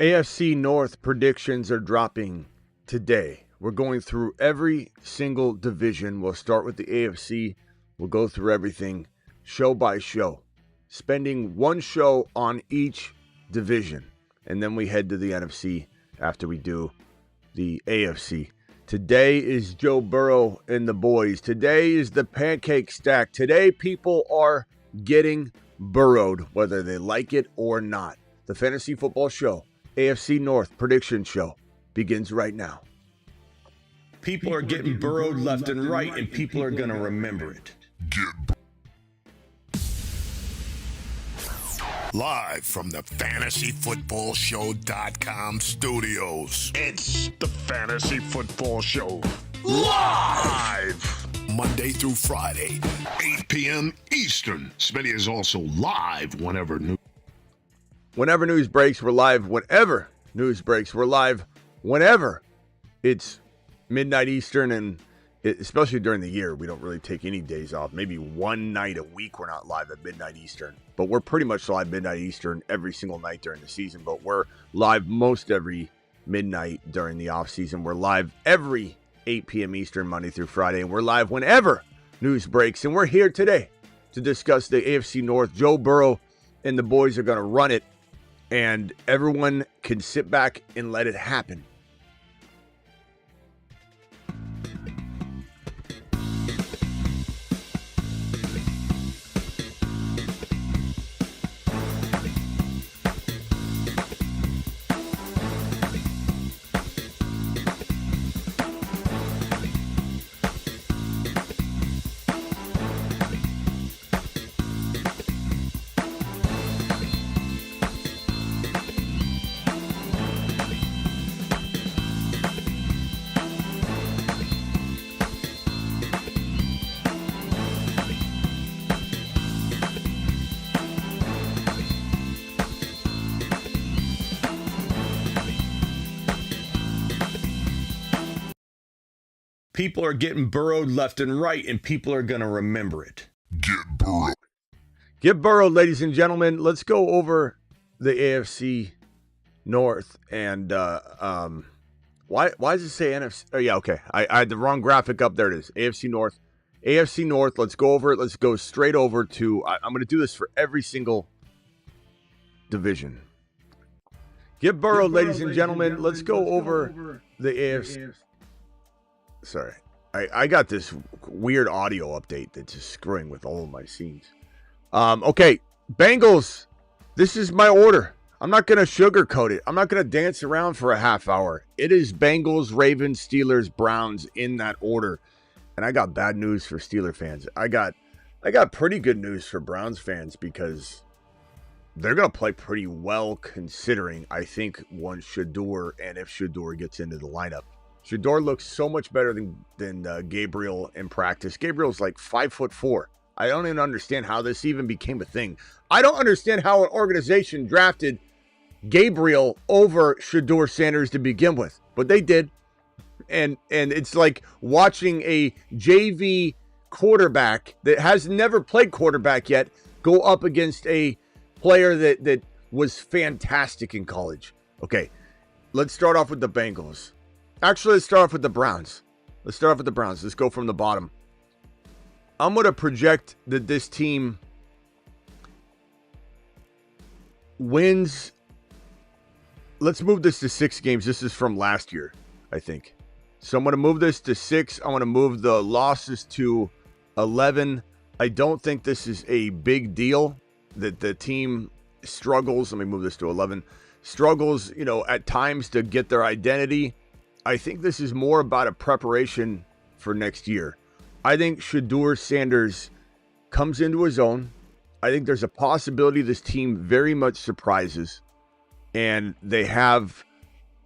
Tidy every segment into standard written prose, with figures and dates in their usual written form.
AFC North predictions are dropping today. We're going through every single division. We'll start with the AFC. We'll go through everything show by show, spending one show on each division. And then we head to the NFC after we do the AFC. Today is Joe Burrow and the boys. Today is the pancake stack. Today people are getting burrowed, whether they like it or not. The Fantasy Football Show, AFC North Prediction Show, begins right now. People are getting burrowed left and right, and people are going to remember it. Live from the FantasyFootballShow.com studios. It's the Fantasy Football Show. Live! Monday through Friday, 8 p.m. Eastern. Smitty is also live whenever news. Whenever news breaks, we're live. Whenever news breaks, we're live. Whenever it's midnight Eastern, and especially during the year, we don't really take any days off. Maybe one night a week we're not live at midnight Eastern. But we're pretty much live midnight Eastern every single night during the season. But we're live most every midnight during the off season. We're live every 8 p.m. Eastern, Monday through Friday. And we're live whenever news breaks. And we're here today to discuss the AFC North. Joe Burrow and the boys are going to run it. And everyone can sit back and let it happen. People are getting burrowed left and right, and people are going to remember it. Get burrowed. Get burrowed, ladies and gentlemen. Let's go over the AFC North. And why does it say NFC? Oh, yeah, okay. I had the wrong graphic up. There it is. AFC North. AFC North. Let's go over it. Let's go straight over to, I'm going to do this for every single division. Get burrowed, ladies and gentlemen. Let's go over the AFC. Sorry, I got this weird audio update that's just screwing with all of my scenes. Okay, Bengals, this is my order. I'm not going to sugarcoat it. I'm not going to dance around for a half hour. It is Bengals, Ravens, Steelers, Browns in that order. And I got bad news for Steeler fans. I got pretty good news for Browns fans because they're going to play pretty well considering, I think, one Shador, and if Shador gets into the lineup. Shador looks so much better than Gabriel in practice. Gabriel's like 5'4". I don't even understand how this even became a thing. I don't understand how an organization drafted Gabriel over Shador Sanders to begin with, but they did. And it's like watching a JV quarterback that has never played quarterback yet go up against a player that was fantastic in college. Okay, let's start off with the Bengals. Actually, let's start off with the Browns. Let's go from the bottom. I'm going to project that this team wins. Let's move this to 6 games. This is from last year, I think. So I'm going to move this to 6. I want to move the losses to 11. I don't think this is a big deal that the team struggles. Let me move this to 11. Struggles, at times to get their identity. I think this is more about a preparation for next year. I think Shador Sanders comes into his own. I think there's a possibility this team very much surprises. And they have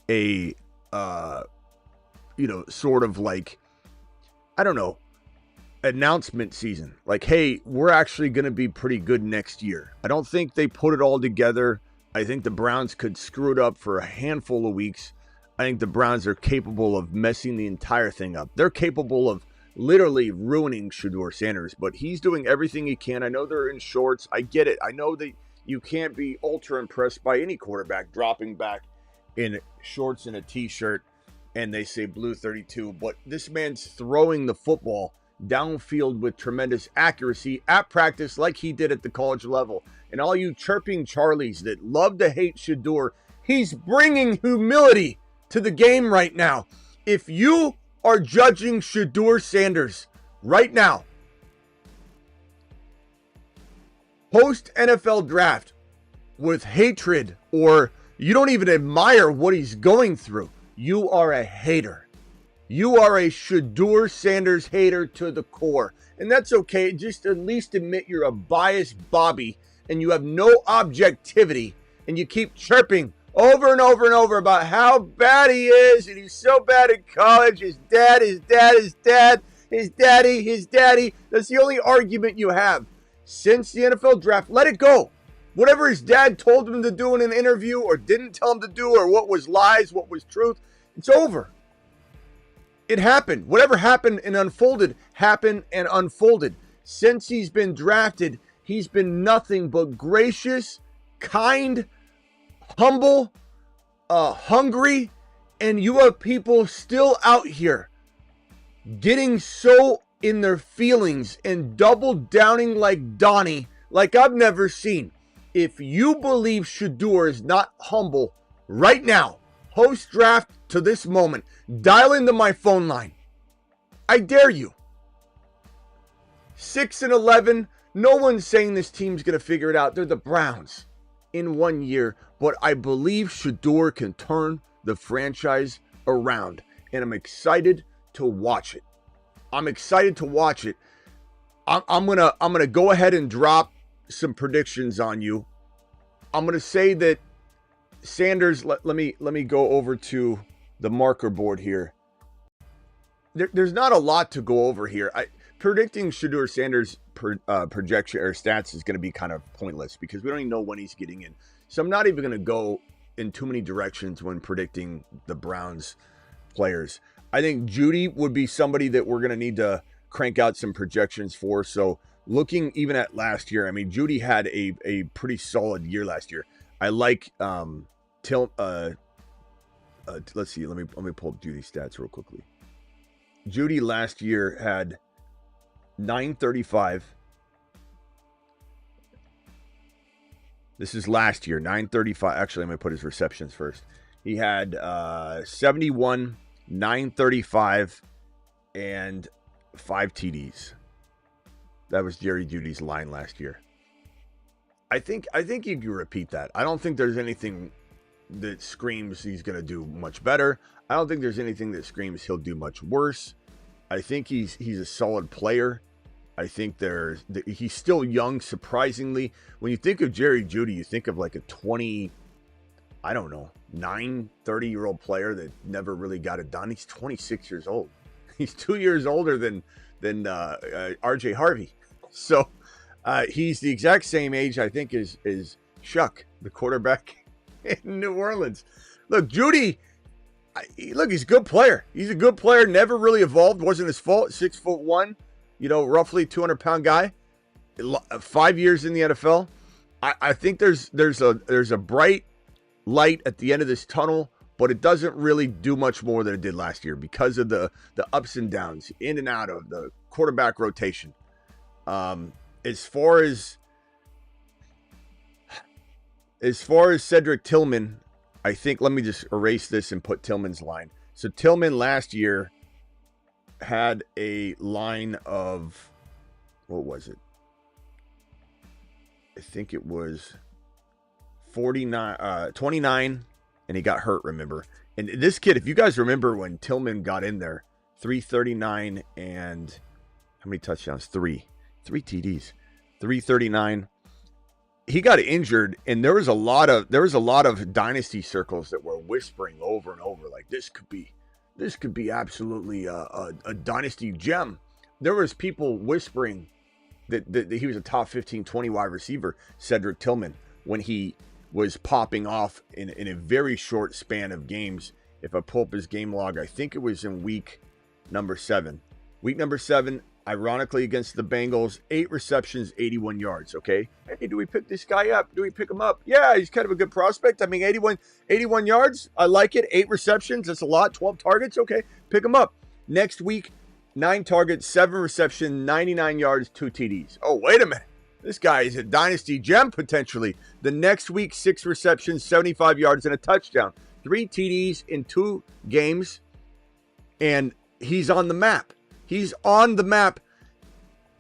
a, sort of like, I don't know, announcement season. Like, hey, we're actually going to be pretty good next year. I don't think they put it all together. I think the Browns could screw it up for a handful of weeks. I think the Browns are capable of messing the entire thing up. They're capable of literally ruining Shador Sanders, but he's doing everything he can. I know they're in shorts. I get it. I know that you can't be ultra impressed by any quarterback dropping back in shorts and a t-shirt and they say blue 32, but this man's throwing the football downfield with tremendous accuracy at practice like he did at the college level. And all you chirping Charlies that love to hate Shedeur, he's bringing humility to the game right now. If you are judging Shedeur Sanders right now, post NFL draft, with hatred, or you don't even admire what he's going through, you are a hater. You are a Shedeur Sanders hater to the core. And that's okay. Just at least admit you're a biased Bobby and you have no objectivity and you keep chirping over and over and over about how bad he is and he's so bad in college. His dad, his dad, his dad, his daddy, his daddy. That's the only argument you have. Since the NFL draft, let it go. Whatever his dad told him to do in an interview or didn't tell him to do, or what was lies, what was truth, it's over. It happened. Whatever happened and unfolded, happened and unfolded. Since he's been drafted, he's been nothing but gracious, kind, humble, hungry, and you have people still out here getting so in their feelings and double downing like Donnie, like I've never seen. If you believe Shedeur is not humble right now, post-draft to this moment, dial into my phone line. I dare you. 6-11. No one's saying this team's going to figure it out. They're the Browns in 1 year. But I believe Shedeur can turn the franchise around. And I'm excited to watch it. I'm excited to watch it. I'm gonna go ahead and drop some predictions on you. I'm gonna say that Sanders. Let me go over to the marker board here. There's not a lot to go over here. Predicting Shedeur Sanders projection or stats is going to be kind of pointless because we don't even know when he's getting in. So I'm not even going to go in too many directions when predicting the Browns players. I think Judy would be somebody that we're going to need to crank out some projections for. So looking even at last year, I mean, Judy had a pretty solid year last year. I like let's see, let me pull up Judy's stats real quickly. Judy last year had 935. This is last year, 935. Actually, I'm going to put his receptions first. He had 71, 935, and 5 TDs. That was Jerry Judy's line last year. I think you can repeat that. I don't think there's anything that screams he's going to do much better. I don't think there's anything that screams he'll do much worse. I think he's a solid player. I think he's still young, surprisingly. When you think of Jerry Judy, you think of like a 30-year-old player that never really got it done. He's 26 years old. He's 2 years older than RJ Harvey. So he's the exact same age, I think, as Chuck, the quarterback in New Orleans. Look, Judy, he's a good player. He's a good player. Never really evolved. Wasn't his fault. 6'1", roughly 200-pound guy. 5 years in the NFL. I think there's a bright light at the end of this tunnel, but it doesn't really do much more than it did last year because of the ups and downs, in and out of the quarterback rotation. As far as Cedric Tillman, I think, let me just erase this and put Tillman's line. So Tillman last year had a line of, what was it? I think it was 29, and he got hurt, remember? And this kid, if you guys remember when Tillman got in there, 339 and how many touchdowns? Three TDs, 339. He got injured, and there was a lot of dynasty circles that were whispering over and over, like this could be absolutely a dynasty gem. There was people whispering that he was a top 15, 20 wide receiver, Cedric Tillman, when he was popping off in a very short span of games. If I pull up his game log, I think it was in week number 7. Week number 7, ironically, against the Bengals, 8 receptions, 81 yards, okay? Hey, do we pick this guy up? Do we pick him up? Yeah, he's kind of a good prospect. I mean, 81 yards, I like it. 8 receptions, that's a lot. 12 targets, okay, pick him up. Next week, 9 targets, 7 receptions, 99 yards, 2 TDs. Oh, wait a minute. This guy is a dynasty gem, potentially. The next week, 6 receptions, 75 yards, and a touchdown. 3 TDs in 2 games, and he's on the map. He's on the map.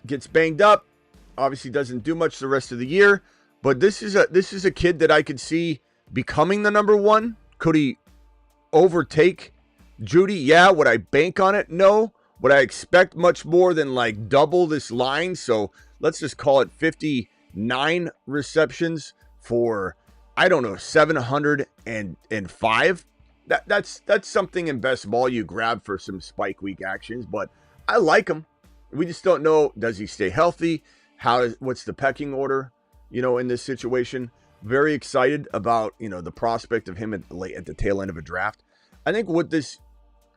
Gets banged up. Obviously doesn't do much the rest of the year. But this is a kid that I could see becoming the number 1. Could he overtake Judy? Yeah. Would I bank on it? No. Would I expect much more than like double this line? So let's just call it 59 receptions for, I don't know, 705. That's something in best ball you grab for some spike week actions, but I like him. We just don't know, does he stay healthy? What's the pecking order, in this situation? Very excited about, the prospect of him at the tail end of a draft. I think what this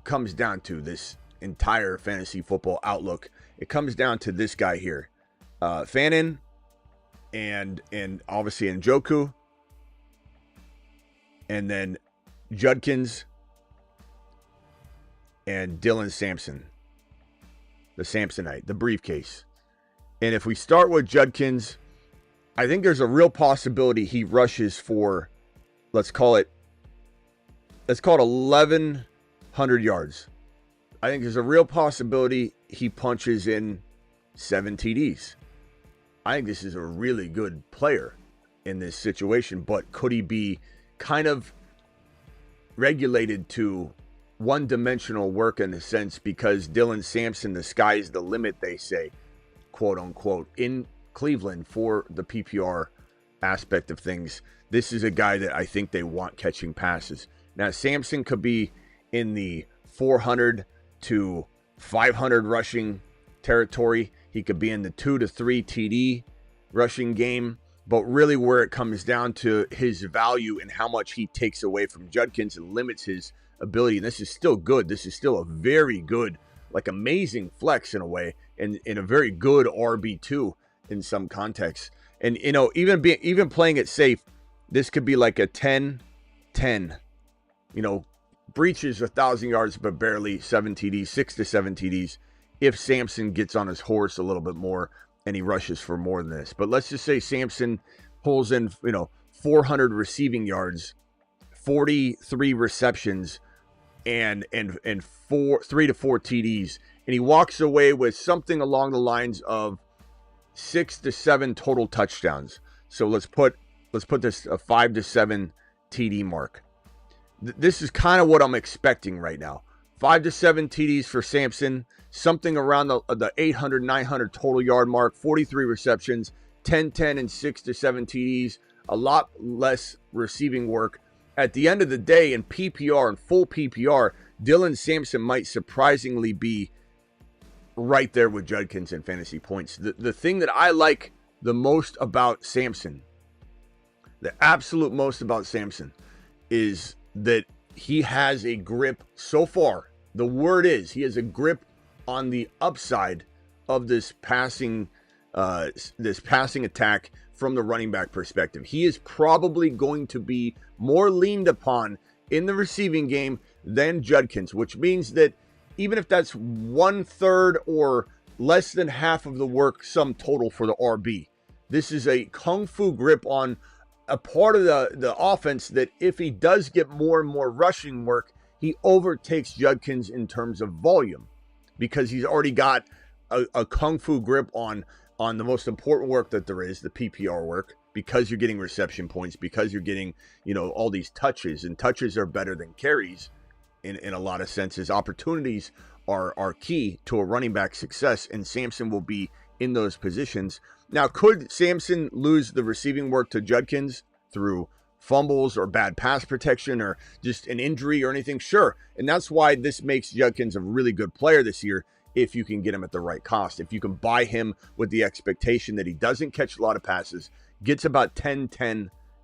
comes down to, this entire fantasy football outlook, it comes down to this guy here. Fannin and obviously Njoku, and then Judkins and Dylan Sampson. The Samsonite, the briefcase. And if we start with Judkins, I think there's a real possibility he rushes for, let's call it 1,100 yards. I think there's a real possibility he punches in 7 TDs. I think this is a really good player in this situation, but could he be kind of regulated to one-dimensional work in a sense, because Dylan Sampson, the sky's the limit, they say, quote unquote, in Cleveland for the PPR aspect of things. This is a guy that I think they want catching passes. Now, Sampson could be in the 400 to 500 rushing territory. He could be in the 2 to 3 TD rushing game. But really where it comes down to his value and how much he takes away from Judkins and limits his ability. And this is still good. This is still a very good, like amazing flex in a way, and in a very good RB2 in some contexts. And, even playing it safe, this could be like a 10-10, breaches 1,000 yards, but barely 7 TDs, 6 to 7 TDs, if Sampson gets on his horse a little bit more and he rushes for more than this. But let's just say Sampson pulls in, 400 receiving yards, 43 receptions, and 3 to 4 TDs, and he walks away with something along the lines of 6 to 7 total touchdowns. So let's put this a 5 to 7 TD mark. This is kind of what I'm expecting right now. 5 to 7 TDs for Sampson, something around the 800, 900 total yard mark, 43 receptions, 10, and 6 to 7 TDs, a lot less receiving work. At the end of the day, in PPR and full PPR, Dylan Sampson might surprisingly be right there with Judkins in fantasy points. The thing that I like the most about Sampson, the absolute most about Sampson, is that he has a grip so far. The word is he has a grip on the upside of this passing attack from the running back perspective. He is probably going to be more leaned upon in the receiving game than Judkins, which means that even if that's 1/3 or less than half of the work sum total for the RB, this is a kung fu grip on a part of the offense that if he does get more and more rushing work, he overtakes Judkins in terms of volume, because he's already got a kung fu grip on the most important work that there is, the PPR work, because you're getting reception points, because you're getting, all these touches, and touches are better than carries in a lot of senses. Opportunities are key to a running back success, and Sampson will be in those positions. Now, could Sampson lose the receiving work to Judkins through fumbles or bad pass protection or just an injury or anything? Sure. And that's why this makes Judkins a really good player this year, if you can get him at the right cost. If you can buy him with the expectation that he doesn't catch a lot of passes, gets about 10,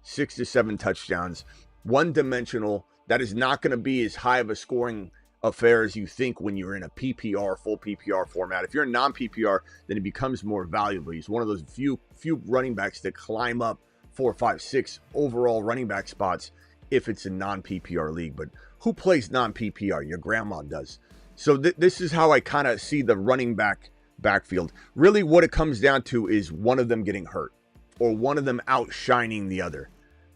6 to 7 touchdowns, one-dimensional, that is not going to be as high of a scoring affair as you think when you're in a PPR, full PPR format. If you're a non-PPR, then it becomes more valuable. He's one of those few running backs that climb up 4, 5, 6 overall running back spots if it's a non-PPR league. But who plays non-PPR? Your grandma does. So this is how I kind of see the running backfield. Really what it comes down to is one of them getting hurt or one of them outshining the other.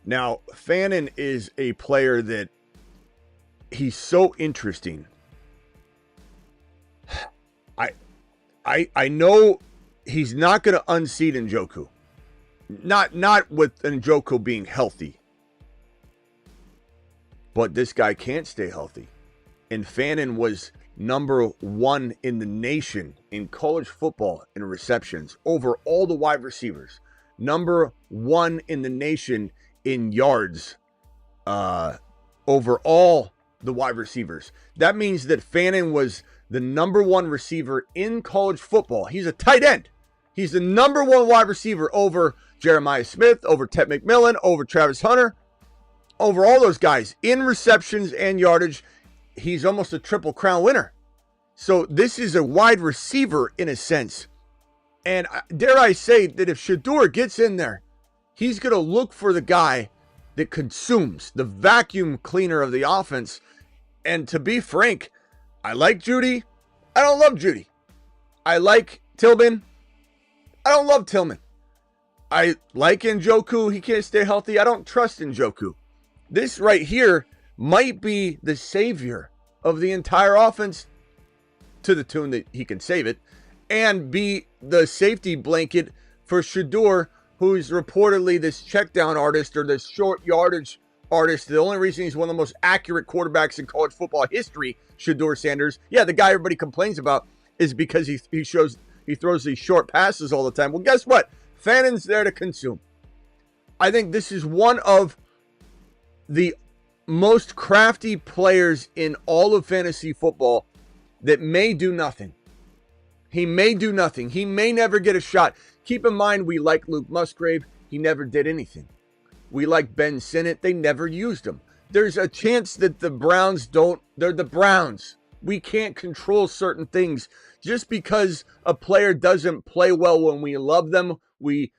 Now, Fannin is a player that he's so interesting. I know he's not going to unseat Njoku. Not with Njoku being healthy. But this guy can't stay healthy. And Fannin was number 1 in the nation in college football in receptions over all the wide receivers. Number 1 in the nation in yards over all the wide receivers. That means that Fannin was the number 1 receiver in college football. He's a tight end. He's the number 1 wide receiver over Jeremiah Smith, over Ted McMillan, over Travis Hunter, over all those guys in receptions and yardage. He's almost a triple crown winner. So this is a wide receiver in a sense. And dare I say that if Shedeur gets in there, he's going to look for the guy that consumes, the vacuum cleaner of the offense. And to be frank, I like Judy. I don't love Judy. I like Tillman. I don't love Tillman. I like Njoku. He can't stay healthy. I don't trust Njoku. This right here might be the savior of the entire offense to the tune that he can save it and be the safety blanket for Shedeur, who's reportedly this check down artist or this short yardage artist. The only reason he's one of the most accurate quarterbacks in college football history, Shedeur Sanders, the guy everybody complains about, is because he throws these short passes all the time. Well, guess what? Fannin's there to consume. I think this is one of the most crafty players in all of fantasy football that may do nothing. He may do nothing. He may never get a shot. Keep in mind, we like Luke Musgrave. He never did anything. We like Ben Sinnott. They never used him. There's a chance that the Browns they're the Browns. We can't control certain things. Just because a player doesn't play well when we love them, we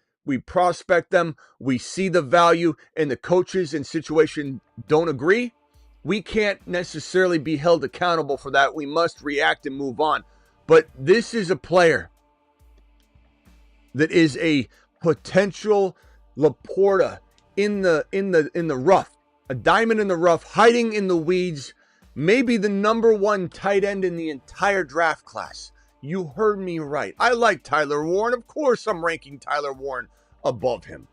prospect them, we see the value, and the coaches and situation don't agree, we can't necessarily be held accountable for that. We must react and move on. But this is a player that is a potential Laporta in the rough, a diamond in the rough, hiding in the weeds, maybe the number 1 tight end in the entire draft class. You heard me right. I like Tyler Warren. Of course, I'm ranking Tyler Warren above him.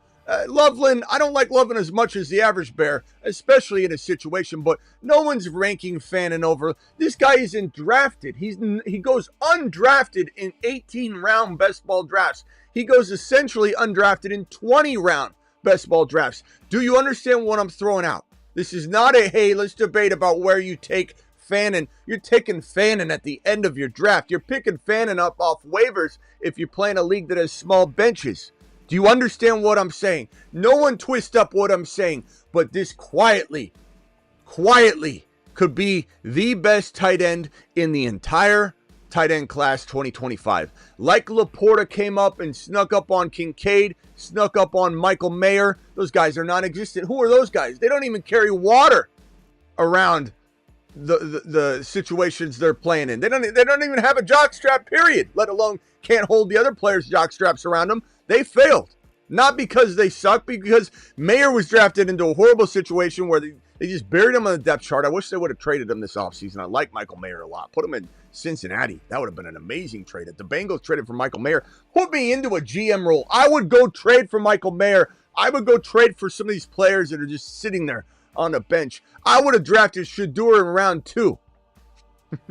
Loveland, I don't like Loveland as much as the average bear, especially in a situation, but no one's ranking Fannin over. This guy isn't drafted. He goes undrafted in 18-round best ball drafts. He goes essentially undrafted in 20-round best ball drafts. Do you understand what I'm throwing out? This is not a, hey, let's debate about where you take Fannin. You're taking Fannin at the end of your draft. You're picking Fannin up off waivers if you play in a league that has small benches. Do you understand what I'm saying? No one twist up what I'm saying, but this quietly could be the best tight end in the entire tight end class 2025. Like Laporta came up and snuck up on Kincaid, snuck up on Michael Mayer. Those guys are non-existent. Who are those guys? They don't even carry water around the situations they're playing in. They don't even have a jock strap, period, let alone can't hold the other players' jock straps around them. They failed. Not because they suck, because Mayer was drafted into a horrible situation where they just buried him on the depth chart. I wish they would have traded him this offseason. I like Michael Mayer a lot. Put him in Cincinnati. That would have been an amazing trade. If the Bengals traded for Michael Mayer, put me into a GM role. I would go trade for Michael Mayer. I would go trade for some of these players that are just sitting there on the bench. I would have drafted Shedeur in round 2.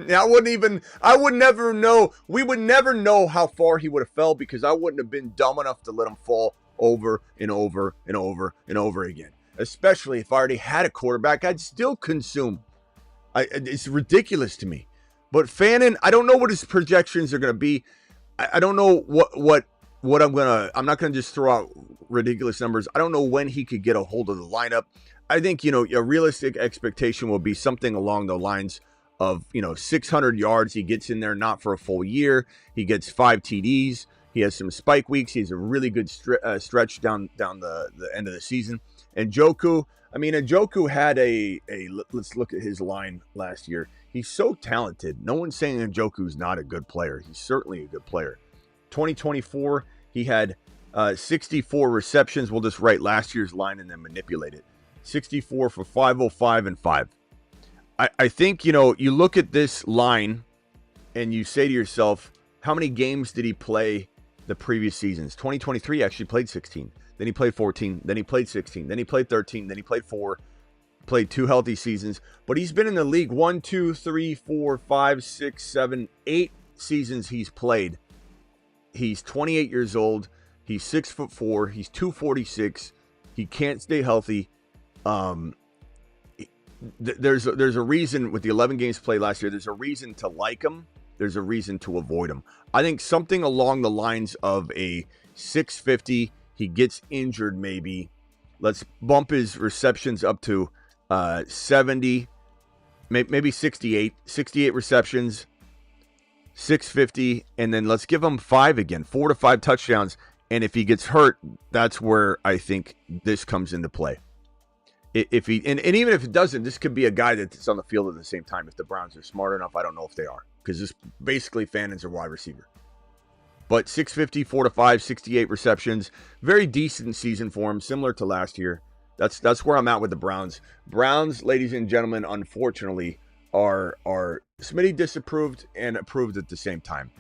I would never know. We would never know how far he would have fell because I wouldn't have been dumb enough to let him fall over and over and over and over again. Especially if I already had a quarterback, I'd still consume. It's ridiculous to me. But Fannin, I don't know what his projections are going to be. I don't know what I'm not going to just throw out ridiculous numbers. I don't know when he could get a hold of the lineup. I think, a realistic expectation will be something along the lines 600 yards. He gets in there not for a full year. He gets 5 TDs. He has some spike weeks. He has a really good stretch down the end of the season. And Njoku had let's look at his line last year. He's so talented. No one's saying Njoku's not a good player. He's certainly a good player. 2024, he had 64 receptions. We'll just write last year's line and then manipulate it. 64 for 505 and 5. I think, you look at this line and you say to yourself, how many games did he play the previous seasons? 2023 actually played 16. Then he played 14. Then he played 16. Then he played 13. Then he played 4. Played 2 healthy seasons. But he's been in the league 1, 2, 3, 4, 5, 6, 7, 8 seasons he's played. He's 28 years old. He's 6'4". He's 246. He can't stay healthy. There's a reason with the 11 games played last year. There's a reason to like him. There's a reason to avoid him. I think something along the lines of a 650. He gets injured maybe. Let's bump his receptions up to 70, maybe 68. 68 receptions, 650, and then let's give him 5 again, 4 to 5 touchdowns. And if he gets hurt, that's where I think this comes into play. If he and even if it doesn't, this could be a guy that's on the field at the same time. If the Browns are smart enough, I don't know if they are, because this basically Fannon's a wide receiver. But 650, 4 to 5, 68 receptions, very decent season for him, similar to last year. That's where I'm at with the Browns. Browns, ladies and gentlemen, unfortunately, are Smitty disapproved and approved at the same time.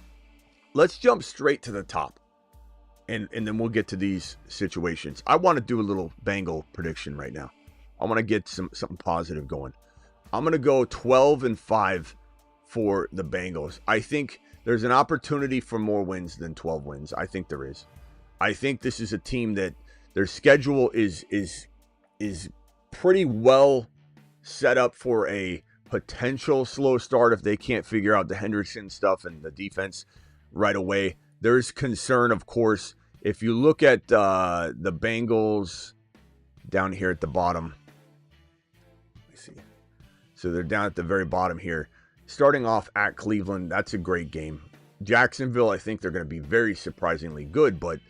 Let's jump straight to the top, and then we'll get to these situations. I want to do a little Bengal prediction right now. I want to get something positive going. I'm going to go 12-5 for the Bengals. I think there's an opportunity for more wins than 12 wins. I think there is. I think this is a team that their schedule is pretty well set up for a potential slow start if they can't figure out the Henderson stuff and the defense right away. There's concern, of course, if you look at the Bengals down here at the bottom. Let me see. So they're down at the very bottom here. Starting off at Cleveland, that's a great game. Jacksonville, I think they're going to be very surprisingly good, but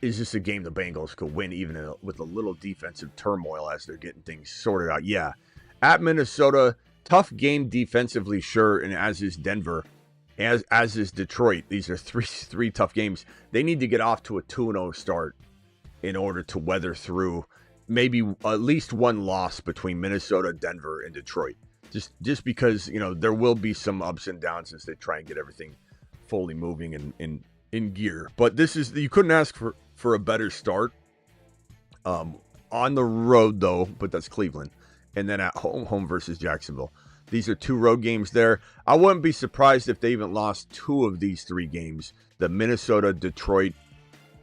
is this a game the Bengals could win even with a little defensive turmoil as they're getting things sorted out? Yeah. At Minnesota, tough game defensively, sure, and as is Denver, as is Detroit. These are three tough games. They need to get off to a 2-0 start in order to weather through maybe at least one loss between Minnesota, Denver, and Detroit. Just because, there will be some ups and downs as they try and get everything fully moving and in gear. But you couldn't ask for a better start. On the road, though, but that's Cleveland. And then at home versus Jacksonville. These are 2 road games there. I wouldn't be surprised if they even lost 2 of these 3 games. The Minnesota, Detroit,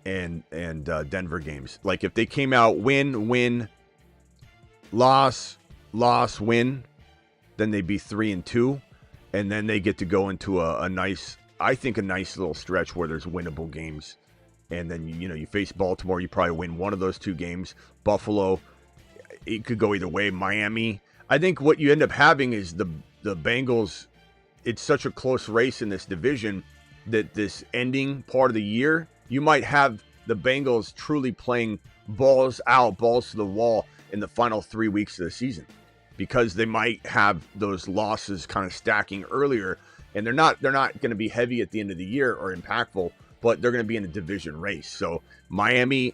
and Denver games. Like if they came out win, loss, win, then they'd be 3-2, and then they get to go into a nice little stretch where there's winnable games. And then you face Baltimore, you probably win one of those 2 games. Buffalo, it could go either way. Miami, I think what you end up having is the Bengals. It's such a close race in this division that this ending part of the year, you might have the Bengals truly playing balls out, balls to the wall in the final 3 weeks of the season, because they might have those losses kind of stacking earlier, and they're not going to be heavy at the end of the year or impactful, but they're going to be in a division race. So Miami,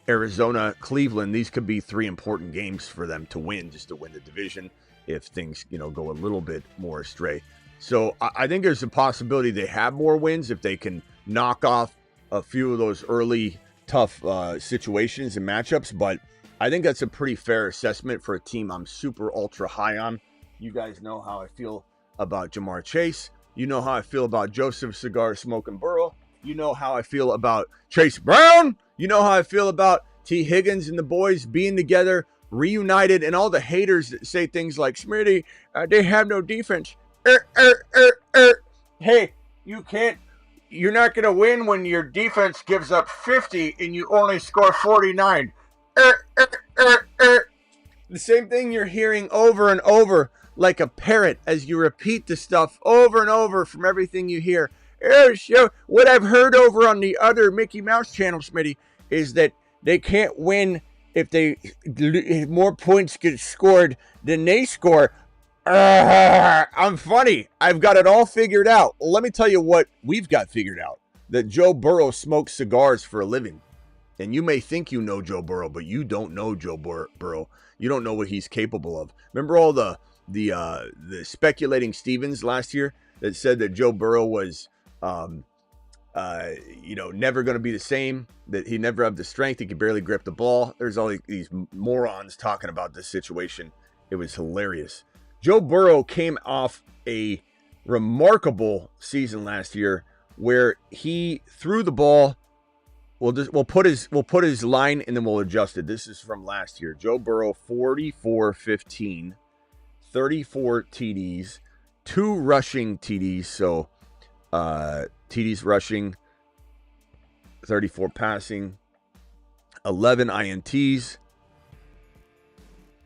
Arizona, Cleveland, these could be 3 important games for them to win, just to win the division if things, go a little bit more astray. So I think there's a possibility they have more wins if they can knock off a few of those early tough situations and matchups. But I think that's a pretty fair assessment for a team I'm super ultra high on. You guys know how I feel about Jamar Chase. You know how I feel about Joseph Cigar Smoking Burrow. You know how I feel about Chase Brown. You know how I feel about T. Higgins and the boys being together, reunited, and all the haters that say things like, Smitty, they have no defense. Hey, you're not going to win when your defense gives up 50 and you only score 49. The same thing you're hearing over and over like a parrot as you repeat the stuff over and over from everything you hear. What I've heard over on the other Mickey Mouse channel, Smitty, is that they can't win if more points get scored than they score. I'm funny. I've got it all figured out. Let me tell you what we've got figured out. That Joe Burrow smokes cigars for a living. And you may think you know Joe Burrow, but you don't know Joe Burrow. You don't know what he's capable of. Remember all the speculating Stevens last year that said that Joe Burrow was, never going to be the same, that he never have the strength, he could barely grip the ball. There's all these morons talking about this situation. It was hilarious. Joe Burrow came off a remarkable season last year where he threw the ball. We'll put his line and then we'll adjust it. This is from last year. Joe Burrow 44-15, 34 TDs, 2 rushing TDs. So TDs rushing, 34 passing, 11 INTs,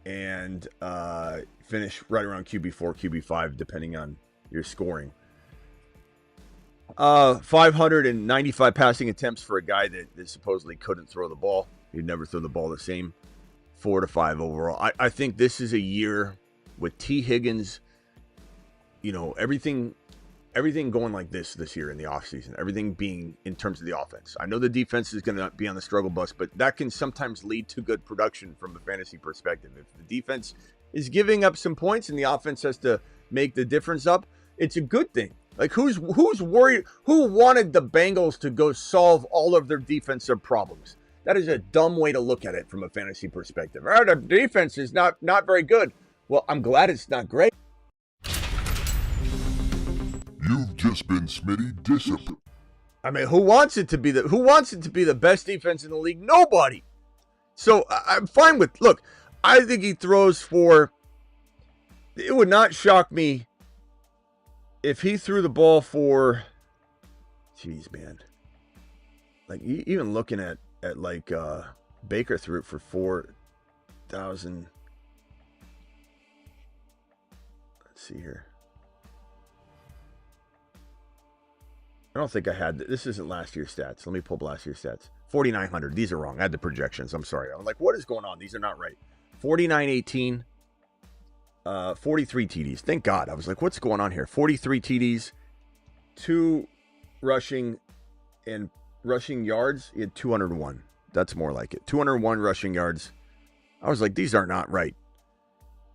and finish right around QB4, QB5, depending on your scoring. 595 passing attempts for a guy that supposedly couldn't throw the ball. He'd never throw the ball the same. 4 to 5 overall. I think this is a year with T. Higgins, everything going like this year in the offseason. Everything being in terms of the offense. I know the defense is going to be on the struggle bus, but that can sometimes lead to good production from a fantasy perspective. If the defense is giving up some points and the offense has to make the difference up, it's a good thing. Like, who's worried? Who wanted the Bengals to go solve all of their defensive problems? That is a dumb way to look at it from a fantasy perspective. All right, the defense is not very good. Well, I'm glad it's not great. You've just been Smitty disciplined. I mean, who wants it to be the best defense in the league? Nobody. So I'm fine with. Look, I think he throws for. It would not shock me if he threw the ball for, geez, man. Like, even looking at like Baker threw it for 4,000. Let's see here. I don't think I had this. Isn't last year's stats. Let me pull up last year's stats. 4,900. These are wrong. I had the projections. I'm sorry. I'm like, what is going on? These are not right. 49-18. 43 TDs. Thank God. I was like, what's going on here? 43 TDs, 2 rushing and rushing yards. He had 201. That's more like it. 201 rushing yards. I was like, these are not right.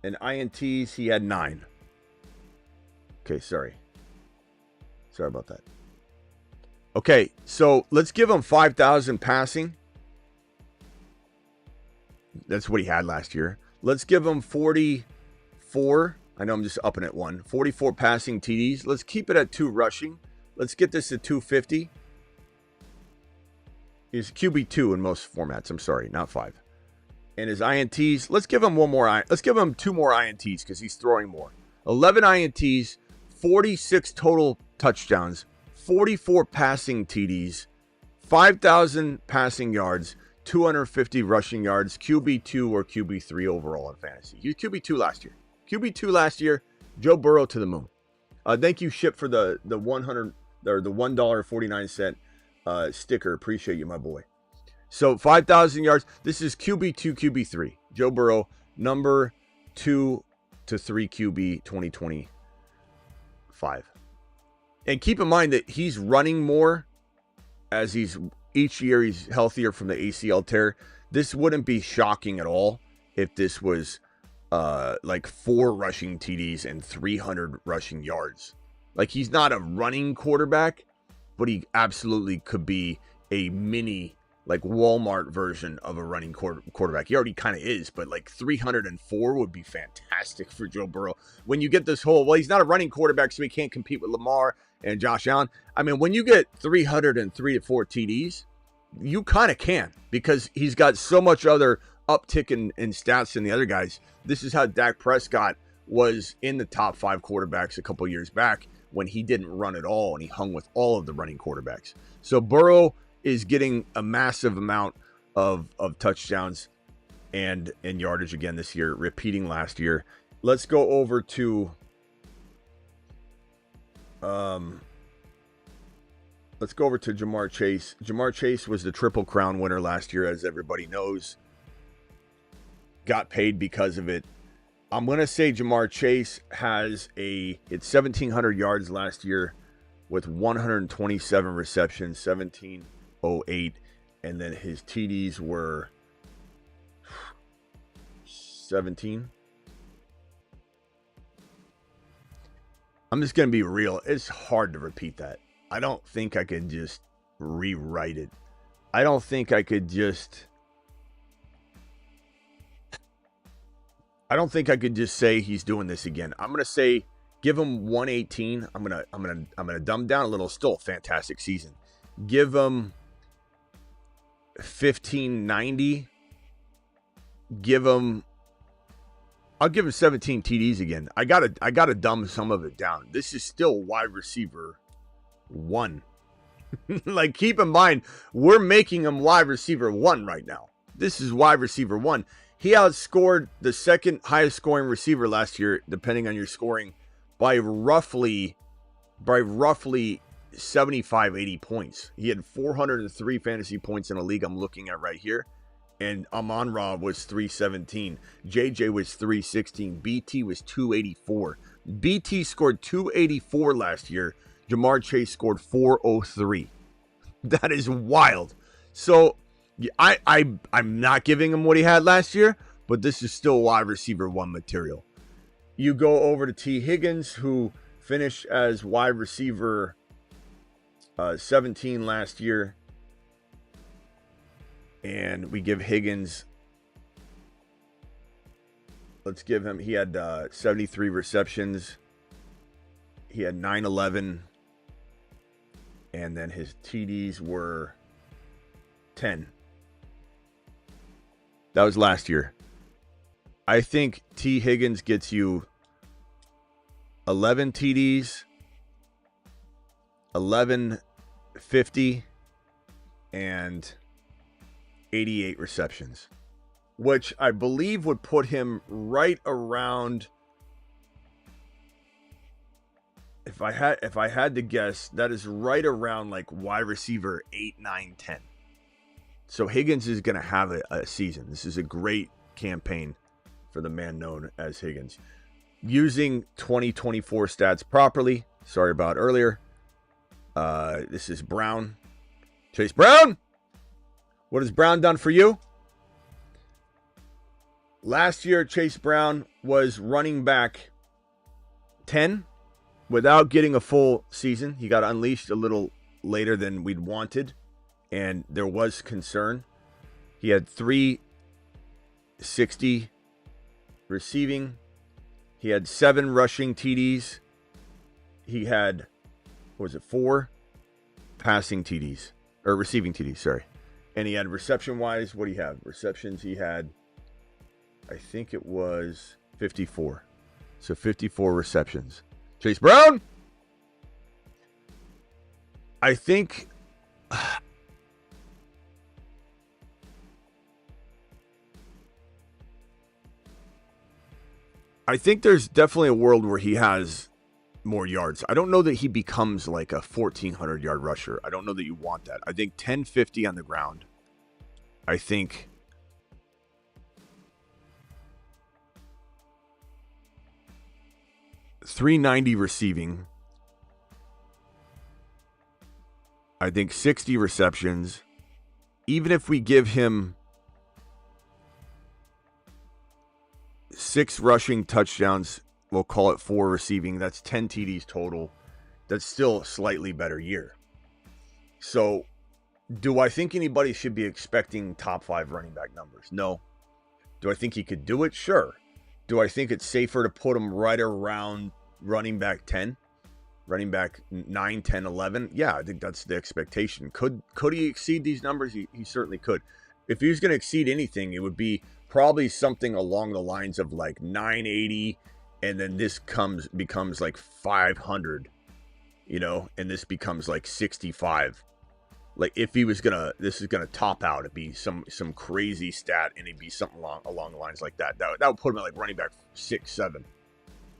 And INTs, he had 9. Okay, sorry. Sorry about that. Okay, so let's give him 5,000 passing. That's what he had last year. Let's give him 44. I know I'm just upping it 1. 44 passing TDs. Let's keep it at 2 rushing. Let's get this to 250. He's QB2 in most formats. I'm sorry, not 5. And his INTs, let's give him 1 more. Let's give him 2 more INTs because he's throwing more. 11 INTs, 46 total touchdowns, 44 passing TDs, 5,000 passing yards, 250 rushing yards, QB2 or QB3 overall in fantasy. He was QB2 last year. QB2 last year, Joe Burrow to the moon. Thank you, Ship, for the $100 or the $1.49 sticker. Appreciate you, my boy. So 5,000 yards. This is QB2, QB3. Joe Burrow, number 2 to 3 QB 2025. And keep in mind that he's running more as each year he's healthier from the ACL tear. This wouldn't be shocking at all if this was like 4 rushing TDs and 300 rushing yards. Like, he's not a running quarterback, but he absolutely could be a mini, like, Walmart version of a running quarterback. He already kind of is, but like 304 would be fantastic for Joe Burrow. When you get this whole, well, he's not a running quarterback, so he can't compete with Lamar and Josh Allen. I mean, when you get 303 to 4 TDs, you kind of can, because he's got so much other uptick in stats than the other guys. This is how Dak Prescott was in the top 5 quarterbacks a couple years back when he didn't run at all and he hung with all of the running quarterbacks. So Burrow is getting a massive amount of touchdowns, and in yardage again this year, repeating last year. Let's go over to Jamar Chase. Jamar Chase was the Triple Crown winner last year, as everybody knows. Got paid because of it. I'm going to say Jamar Chase it's 1,700 yards last year with 127 receptions, 1708, and then his TDs were 17. I'm just going to be real. It's hard to repeat that. I don't think I could just rewrite it. I don't think I could just say he's doing this again. I'm going to say give him 118. I'm going to dumb down a little. Still a fantastic season. Give him 1590. I'll give him 17 TDs again. I gotta dumb some of it down. This is still wide receiver 1. Like, keep in mind, we're making him wide receiver 1 right now. This is wide receiver 1. He outscored the second highest scoring receiver last year, depending on your scoring, by roughly 75, 80 points. He had 403 fantasy points in a league I'm looking at right here. And Amon-Ra was 317. JJ was 316. BT was 284. BT scored 284 last year. Jamar Chase scored 403. That is wild. So I'm not giving him what he had last year, but this is still wide receiver 1 material. You go over to T. Higgins, who finished as wide receiver 17 last year. And we give Higgins, he had 73 receptions. He had 911. And then his TDs were 10. That was last year. I think T. Higgins gets you 11 TDs, 1150, and 88 receptions, which I believe would put him right around, if I had to guess, that is right around like wide receiver 8, 9, 10. So Higgins is going to have a season. This is a great campaign for the man known as Higgins. Using 2024 stats properly. Sorry about earlier. This is Brown. Chase Brown. What has Brown done for you? Last year, Chase Brown was running back 10 without getting a full season. He got unleashed a little later than we'd wanted, and there was concern. He had 360 receiving. He had 7 rushing TDs. He had, 4 passing TDs, or receiving TDs, sorry. And he had reception-wise, what do you have? Receptions, he had, I think it was 54. So 54 receptions. Chase Brown! I think there's definitely a world where he has more yards. I don't know that he becomes like a 1,400-yard rusher. I don't know that you want that. I think 1,050 on the ground. I think $390 receiving. I think 60 receptions. Even if we give him 6 rushing touchdowns, we'll call it 4 receiving. That's 10 TDs total. That's still a slightly better year. So, do I think anybody should be expecting top 5 running back numbers? No. Do I think he could do it? Sure. Do I think it's safer to put him right around running back 10? Running back 9, 10, 11? Yeah, I think that's the expectation. Could he exceed these numbers? He certainly could. If he was going to exceed anything, it would be probably something along the lines of like 980, and then this becomes like 500, and this becomes like 65. Like if he was this is gonna top out, it'd be some crazy stat, and it'd be something along the lines like that. That would put him at like running back 6, 7.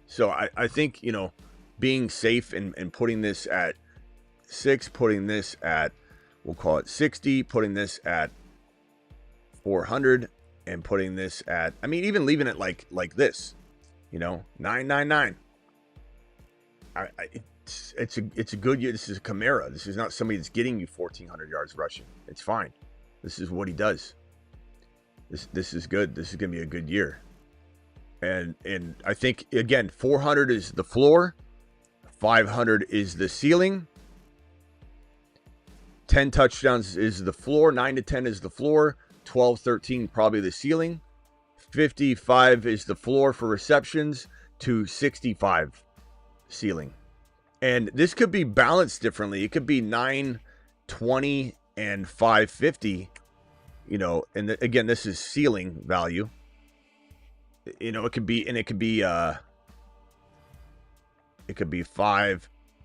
So I think, you know, being safe and putting this at 6, putting this at, we'll call it 60, putting this at 400, and putting this at, I mean, even leaving it like this, you know, 999. It's a good year. This is a Kamara. This is not somebody that's getting you 1,400 yards rushing. It's fine. This is what he does. This is good. This is gonna be a good year. And I think, again, 400 is the floor, 500 is the ceiling, 10 touchdowns is the floor, 9 to 10 is the floor, 12, 13 probably the ceiling, 55 is the floor for receptions, to 65 ceiling. And this could be balanced differently. It could be 920 and 550, you know, and again, this is ceiling value. You know, it could be 5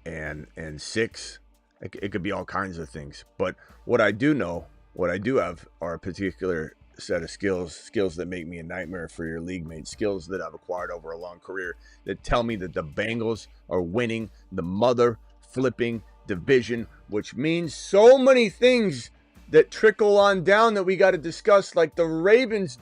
and 6. It could be all kinds of things. But what I do have are a particular set of skills that make me a nightmare for your league mates, skills that I've acquired over a long career that tell me that the Bengals are winning the mother flipping division, which means so many things that trickle on down that we got to discuss, like the Ravens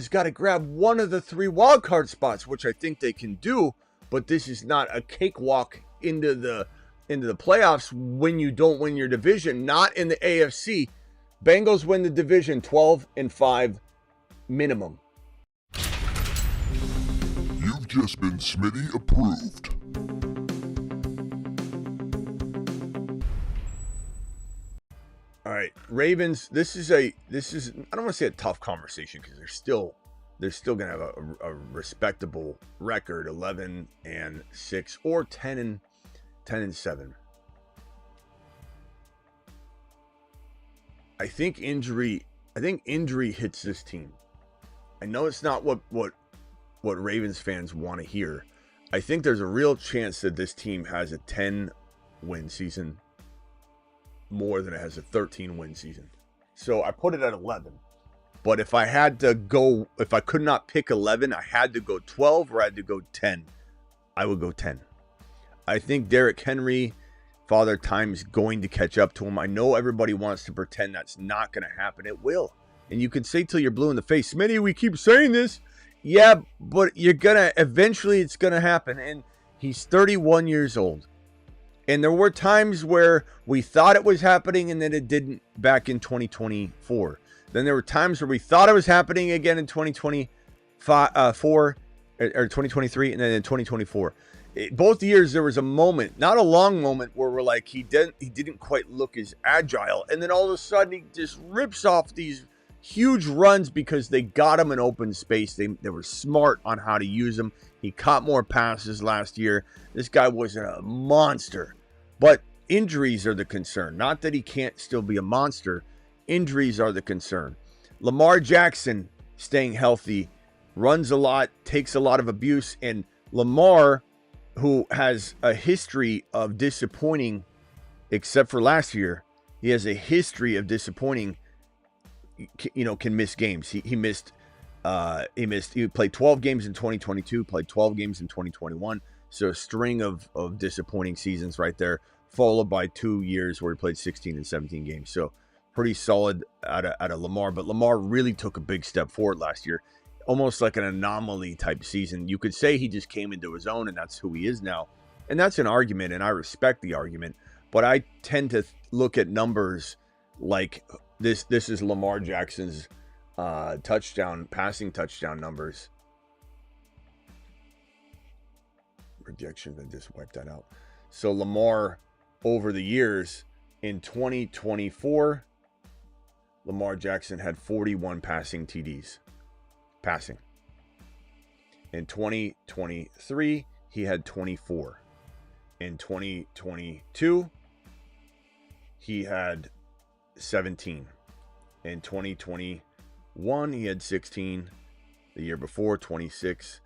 got to grab one of the 3 wild card spots, which I think they can do, but this is not a cakewalk into the playoffs when you don't win your division. Not in the AFC. Bengals win the division 12-5 minimum. You've just been Smitty approved. All right, Ravens. This is I don't want to say a tough conversation because they're still gonna have a respectable record, 11-6 or 10-7. I think injury hits this team. I know it's not what Ravens fans want to hear. I think there's a real chance that this team has a 10-win season more than it has a 13-win season. So I put it at 11. But if I could not pick 11, I had to go 12 or I had to go 10. I would go 10. I think Derrick Henry, Father Time's going to catch up to him. I know everybody wants to pretend that's not going to happen. It will. And you can say till you're blue in the face, Smitty, we keep saying this. Yeah, but eventually it's going to happen. And he's 31 years old. And there were times where we thought it was happening and then it didn't back in 2024. Then there were times where we thought it was happening again in 2024 or 2023 and then in 2024. Both years there was a moment, not a long moment, where we're like, he didn't quite look as agile. And then all of a sudden he just rips off these huge runs because they got him in open space. They were smart on how to use him. He caught more passes last year. This guy was a monster. But injuries are the concern. Not that he can't still be a monster. Injuries are the concern. Lamar Jackson staying healthy, runs a lot, takes a lot of abuse. And Lamar, who has a history of disappointing, except for last year, he has a history of disappointing, you know, can miss games. He played 12 games in 2022, played 12 games in 2021. So a string of disappointing seasons right there, followed by 2 years where he played 16 and 17 games. So pretty solid out of Lamar. But Lamar really took a big step forward last year, almost like an anomaly type season. You could say he just came into his own and that's who he is now. And that's an argument, and I respect the argument. But I tend to look at numbers like this is Lamar Jackson's passing touchdown numbers. Projection, I just wiped that out. So Lamar, over the years, in 2024, Lamar Jackson had 41 passing TDs. Passing. In 2023, he had 24. In 2022, he had 17. In 2021, he had 16. The year before, 26.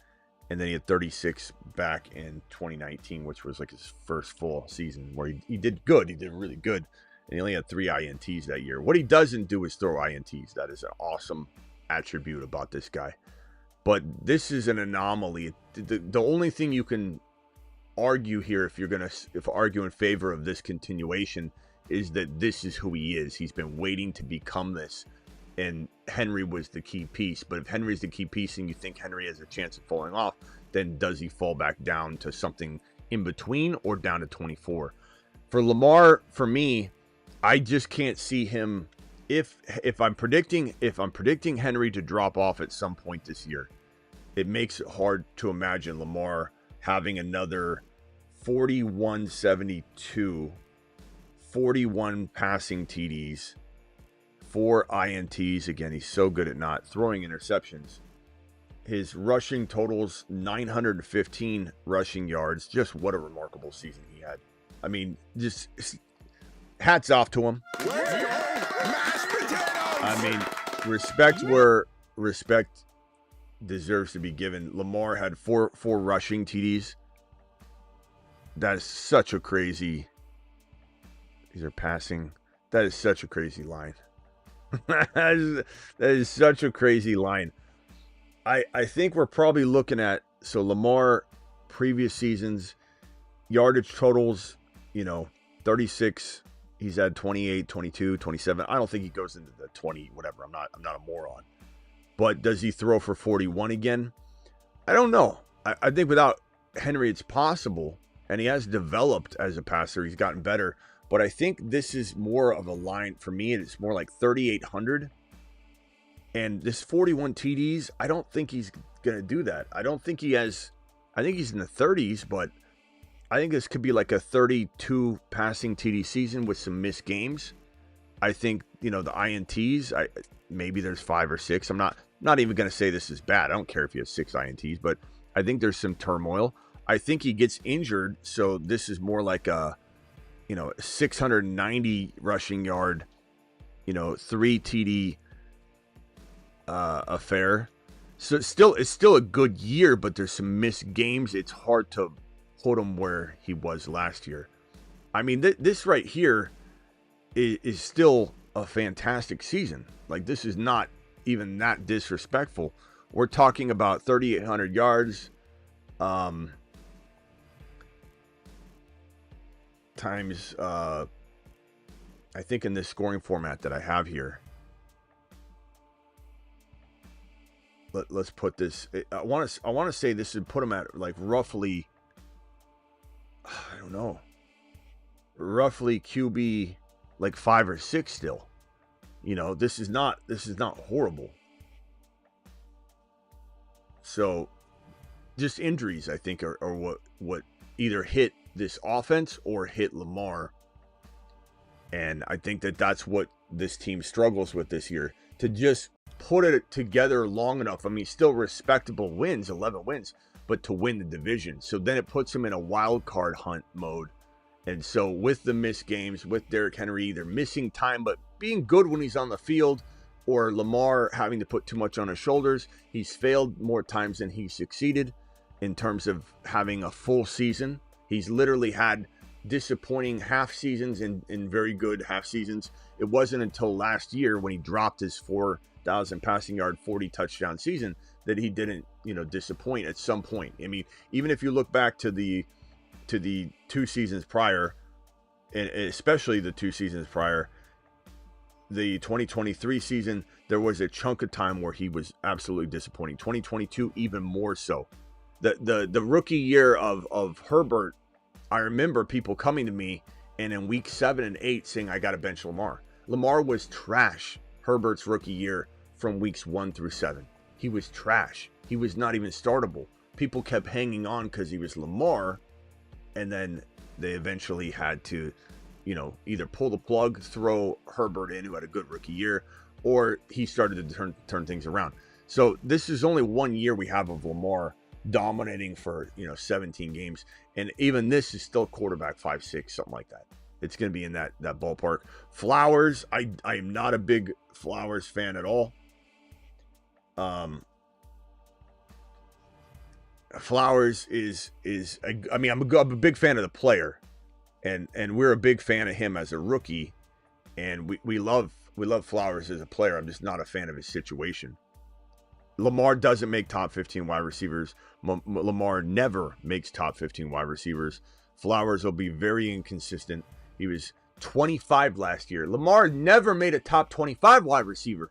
And then he had 36 back in 2019, which was like his first full season where he did good. He did really good. and he only had 3 INTs that year. What he doesn't do is throw INTs. That is an awesome attribute about this guy. But this is an anomaly. The only thing you can argue here, if argue in favor of this continuation, is that this is who he is. He's been waiting to become this, and Henry was the key piece. But if Henry's the key piece and you think Henry has a chance of falling off, then does he fall back down to something in between or down to 24? For Lamar, for me, I just can't see him. If I'm predicting Henry to drop off at some point this year, it makes it hard to imagine Lamar having another 41-72, 41 passing TDs, 4 INTs. Again, he's so good at not throwing interceptions. His rushing totals, 915 rushing yards. Just what a remarkable season he had. I mean, just hats off to him. I mean, respect where respect deserves to be given. Lamar had four rushing TDs. That is such a crazy. These are passing. That is such a crazy line. that is such a crazy line. I think we're probably looking at, so Lamar, previous seasons, yardage totals, 36. He's had 28, 22, 27. I don't think he goes into the 20, whatever. I'm not a moron. But does he throw for 41 again? I don't know. I think without Henry, it's possible. And he has developed as a passer. He's gotten better. But I think this is more of a line. For me, it's more like 3,800. And this 41 TDs, I don't think he's going to do that. I don't think he has. I think he's in the 30s, but I think this could be like a 32 passing TD season with some missed games. I think, the INTs, maybe there's 5 or 6. I'm not even going to say this is bad. I don't care if he has 6 INTs, but I think there's some turmoil. I think he gets injured, so this is more like a, 690 rushing yard, 3 TD affair. So it's still a good year, but there's some missed games. It's hard to put him where he was last year. I mean, this right here is still a fantastic season. Like, this is not even that disrespectful. We're talking about 3,800 yards, times, I think in this scoring format that I have here. Let's put this. I want to say this would put him at like roughly, I don't know, roughly QB like 5 or 6 still. This is not horrible. So just injuries, I think, are what either hit this offense or hit Lamar. And I think that's what this team struggles with this year, to just put it together long enough. I mean, still respectable wins, 11 wins, but to win the division. So then it puts him in a wild card hunt mode. And so with the missed games, with Derrick Henry either missing time but being good when he's on the field, or Lamar having to put too much on his shoulders, he's failed more times than he succeeded in terms of having a full season. He's literally had disappointing half seasons and very good half seasons. It wasn't until last year when he dropped his 4,000 passing yard, 40 touchdown season that he didn't, disappoint at some point. I mean, even if you look back to the 2 seasons prior, and especially the 2 seasons prior, the 2023 season, there was a chunk of time where he was absolutely disappointing. 2022, even more so. The rookie year of Herbert, I remember people coming to me and in week 7 and 8 saying, I got to bench Lamar. Lamar was trash Herbert's rookie year from weeks 1 through 7. He was trash. He was not even startable. People kept hanging on because he was Lamar, and then they eventually had to, either pull the plug, throw Herbert in, who had a good rookie year, or he started to turn things around. So this is only 1 year we have of Lamar dominating for 17 games, and even this is still quarterback 5-6, something like that. It's going to be in that ballpark. Flowers, I am not a big Flowers fan at all. Flowers is I'm a big fan of the player, and we're a big fan of him as a rookie. And we love Flowers as a player. I'm just not a fan of his situation. Lamar doesn't make top 15 wide receivers. Lamar never makes top 15 wide receivers. Flowers will be very inconsistent. He was 25 last year. Lamar never made a top 25 wide receiver.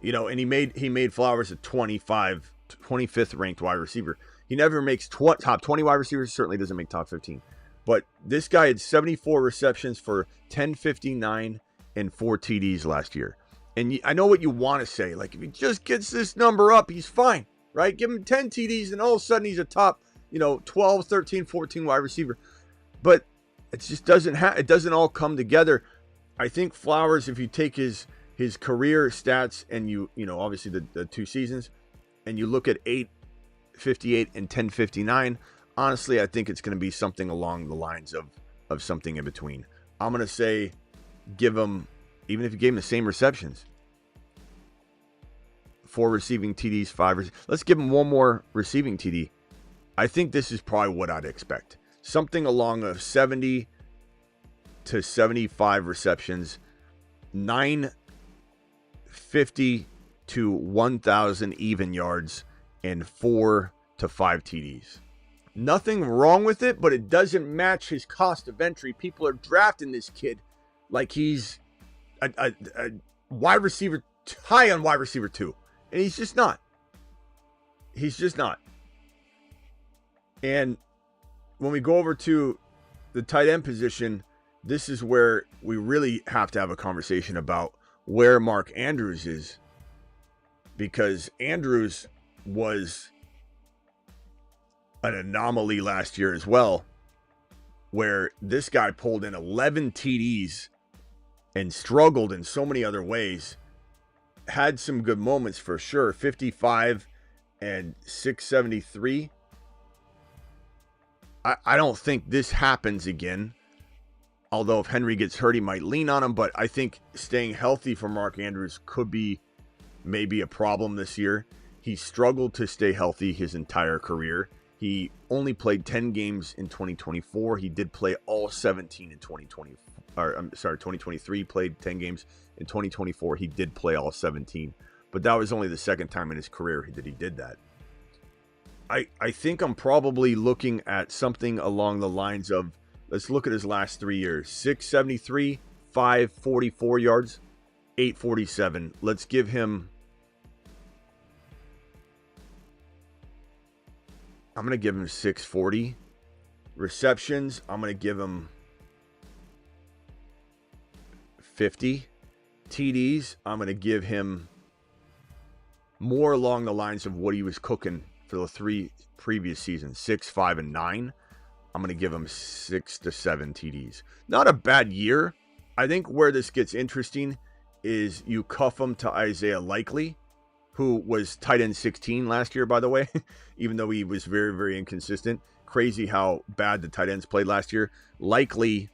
And he made Flowers a 25th ranked wide receiver. He never makes top 20 wide receivers. Certainly doesn't make top 15. But this guy had 74 receptions for 1059 and 4 TDs last year. And I know what you want to say. Like, if he just gets this number up, he's fine, right? Give him 10 TDs, and all of a sudden he's a top, 12, 13, 14 wide receiver. But it just it doesn't all come together. I think Flowers, if you take his career stats and you obviously the 2 seasons, and you look at 858 and 1059, honestly, I think it's going to be something along the lines of something in between. I'm going to say give him, even if you gave him the same receptions, 4 receiving TDs, 5. Let's give him one more receiving TD. I think this is probably what I'd expect. Something along of 70 to 75 receptions, 950 to 1,000 even yards, and 4 to 5 TDs. Nothing wrong with it, but it doesn't match his cost of entry. People are drafting this kid like he's a wide receiver, high on wide receiver 2. And he's just not. And when we go over to the tight end position, this is where we really have to have a conversation about where Mark Andrews is. Because Andrews was an anomaly last year as well, where this guy pulled in 11 TDs and struggled in so many other ways. Had some good moments for sure. 55 and 673. I don't think this happens again. Although if Henry gets hurt, he might lean on him. But I think staying healthy for Mark Andrews could be maybe a problem this year. He struggled to stay healthy his entire career. He only played 10 games in 2024. He did play all 17 in 2023. Played 10 games. In 2024, he did play all 17. But that was only the second time in his career that he did that. I think I'm probably looking at something along the lines of, let's look at his last 3 years. 673, 544 yards, 847. Let's give him, I'm going to give him 640. Receptions, I'm going to give him 50. TDs, I'm going to give him more along the lines of what he was cooking for the 3 previous seasons, 6, 5, and 9. I'm going to give him 6 to 7 TDs. Not a bad year. I think where this gets interesting is you cuff him to Isaiah Likely, who was tight end 16 last year, by the way, even though he was very, very inconsistent. Crazy how bad the tight ends played last year. Likely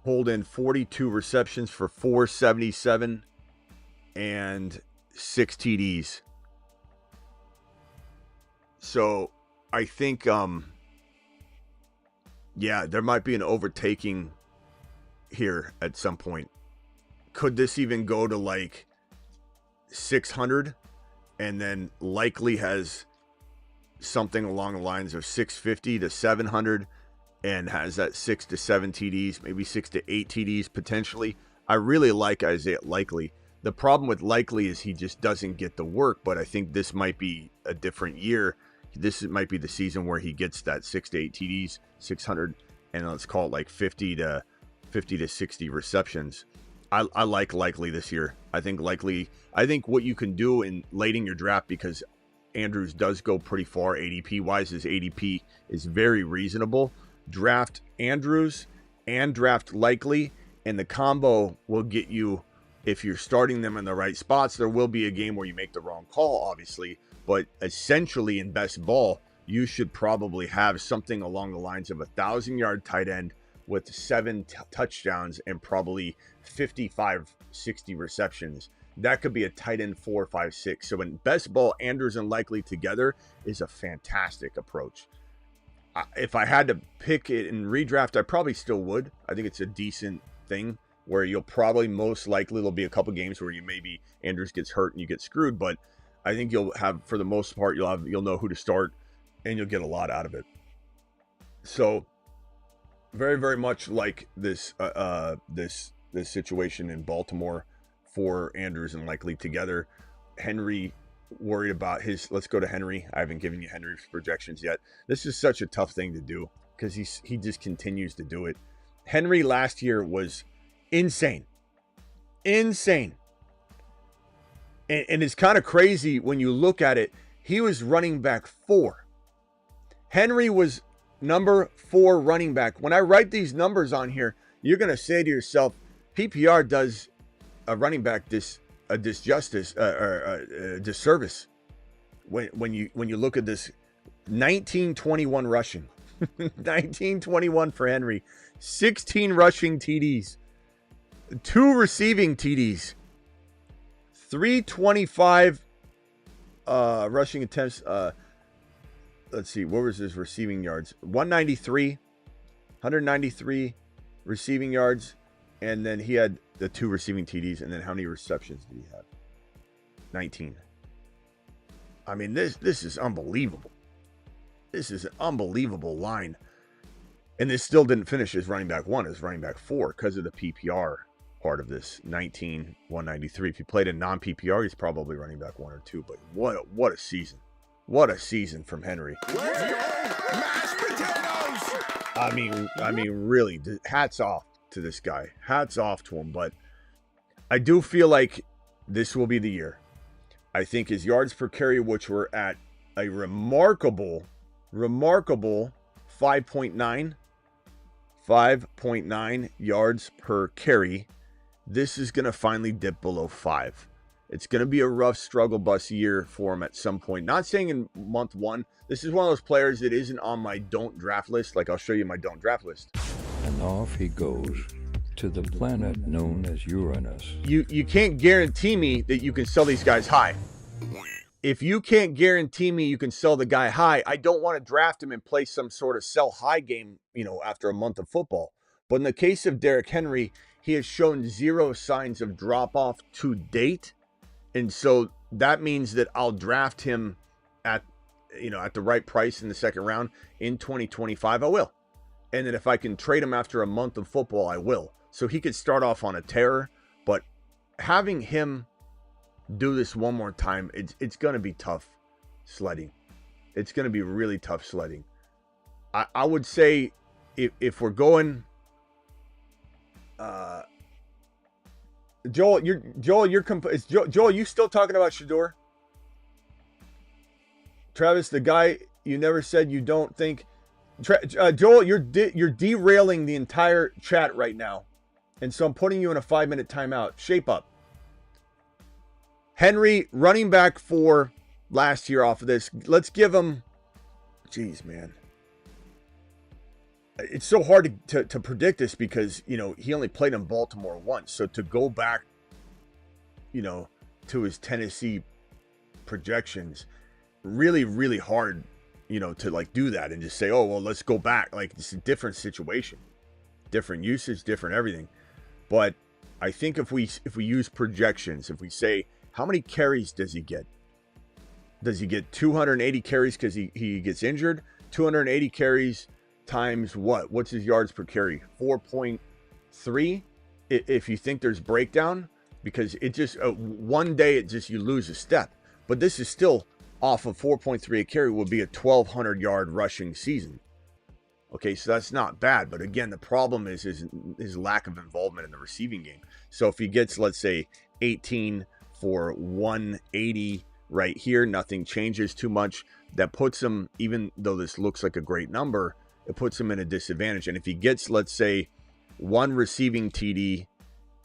pulled in 42 receptions for 477 and 6 TDs. So I think, there might be an overtaking here at some point. Could this even go to like 600? And then Likely has something along the lines of 650 to 700 and has that 6 to 7 TDs, maybe 6 to 8 TDs potentially. I really like Isaiah Likely. The problem with Likely is he just doesn't get the work, but I think this might be a different year. This might be the season where he gets that 6 to 8 TDs, 600, and let's call it like 50 to 60 receptions. I like Likely this year. I think what you can do in late in your draft, because Andrews does go pretty far ADP wise, his ADP is very reasonable. Draft Andrews and draft Likely, and the combo will get you, if you're starting them in the right spots. There will be a game where you make the wrong call, obviously, but essentially in best ball, you should probably have something along the lines of 1,000-yard tight end with 7 touchdowns and probably 55, 60 receptions. That could be a tight end 4, 5, 6. So in best ball, Andrews and Likely together is a fantastic approach. If I had to pick it in redraft, I probably still would. I think it's a decent thing where you'll probably most likely there'll be a couple games where you maybe Andrews gets hurt and you get screwed, but I think you'll have, for the most part, you'll know who to start and you'll get a lot out of it. So very, very much like this this situation in Baltimore for Andrews and likely together. Henry, worried about his, let's go to Henry. I haven't given you Henry's projections yet. This is such a tough thing to do because he just continues to do it. Henry last year was insane. And it's kind of crazy when you look at it. He was running back 4. Henry was number 4 running back. When I write these numbers on here, you're going to say to yourself, PPR does a running back a disservice when you look at this. 1921 rushing, 1921 for Henry, 16 rushing TDs, 2 receiving TDs, 325 rushing attempts. Let's see, what was his receiving yards? 193 receiving yards, and then he had the 2 receiving TDs, and then how many receptions did he have? 19. I mean, this is unbelievable. This is an unbelievable line. And this still didn't finish as running back 1, as running back 4 because of the PPR part of this. 19, 193. If he played in non-PPR, he's probably running back 1 or 2. But what a season. What a season from Henry. Let's go, mashed potatoes! I mean, really, hats off to this guy. Hats off to him. But I do feel like this will be the year. I think his yards per carry, which were at a remarkable 5.9 yards per carry, this is going to finally dip below 5. It's going to be a rough struggle bus year for him at some point. Not saying in month 1. This is one of those players that isn't on my don't draft list. Like, I'll show you my don't draft list. And off he goes to the planet known as Uranus. You can't guarantee me that you can sell these guys high. If you can't guarantee me you can sell the guy high, I don't want to draft him and play some sort of sell high game, after a month of football. But in the case of Derrick Henry, he has shown 0 signs of drop off to date. And so that means that I'll draft him at the right price in the second round in 2025. I will. And then if I can trade him after a month of football, I will. So he could start off on a tear, but having him do this one more time, it's going to be tough sledding. It's going to be really tough sledding. I would say if we're going, Joel, you still talking about Shador? Travis, the guy you never said you don't think. Joel, you're derailing the entire chat right now, and so I'm putting you in a 5-minute timeout. Shape up. Henry, running back 4 last year off of this. Let's give him. Jeez, man. It's so hard to predict this because, he only played in Baltimore once. So to go back, to his Tennessee projections, really, really hard, to do that and just say, oh, well, let's go back. Like, it's a different situation, different usage, different everything. But I think if we use projections, if we say, how many carries does he get? Does he get 280 carries because he gets injured? 280 carries times what? What's his yards per carry? 4.3? If you think there's breakdown, because it just, one day you lose a step. But this is still off of 4.3 a carry would be a 1,200 yard rushing season. Okay, so that's not bad. But again, the problem is his lack of involvement in the receiving game. So if he gets, let's say, 18 for 180 right here, nothing changes too much. That puts him, even though this looks like a great number, it puts him in a disadvantage. And if he gets, let's say, 1 receiving TD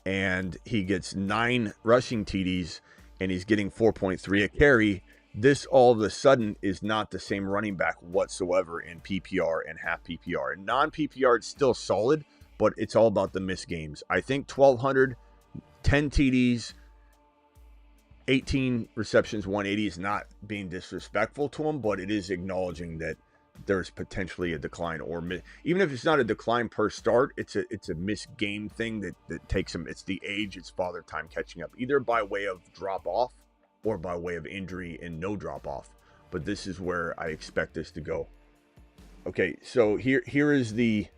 and he gets 9 rushing TDs and he's getting 4.3 a carry, this all of a sudden is not the same running back whatsoever in PPR and half PPR. In non-PPR, it's still solid, but it's all about the missed games. I think 1,200, 10 TDs, 18 receptions, 180 is not being disrespectful to him, but it is acknowledging that there's potentially a decline, or even if it's not a decline per start, it's a missed game thing that takes him. It's the age, it's father time catching up, either by way of drop off or by way of injury and no drop off. But this is where I expect this to go. Okay, so here is the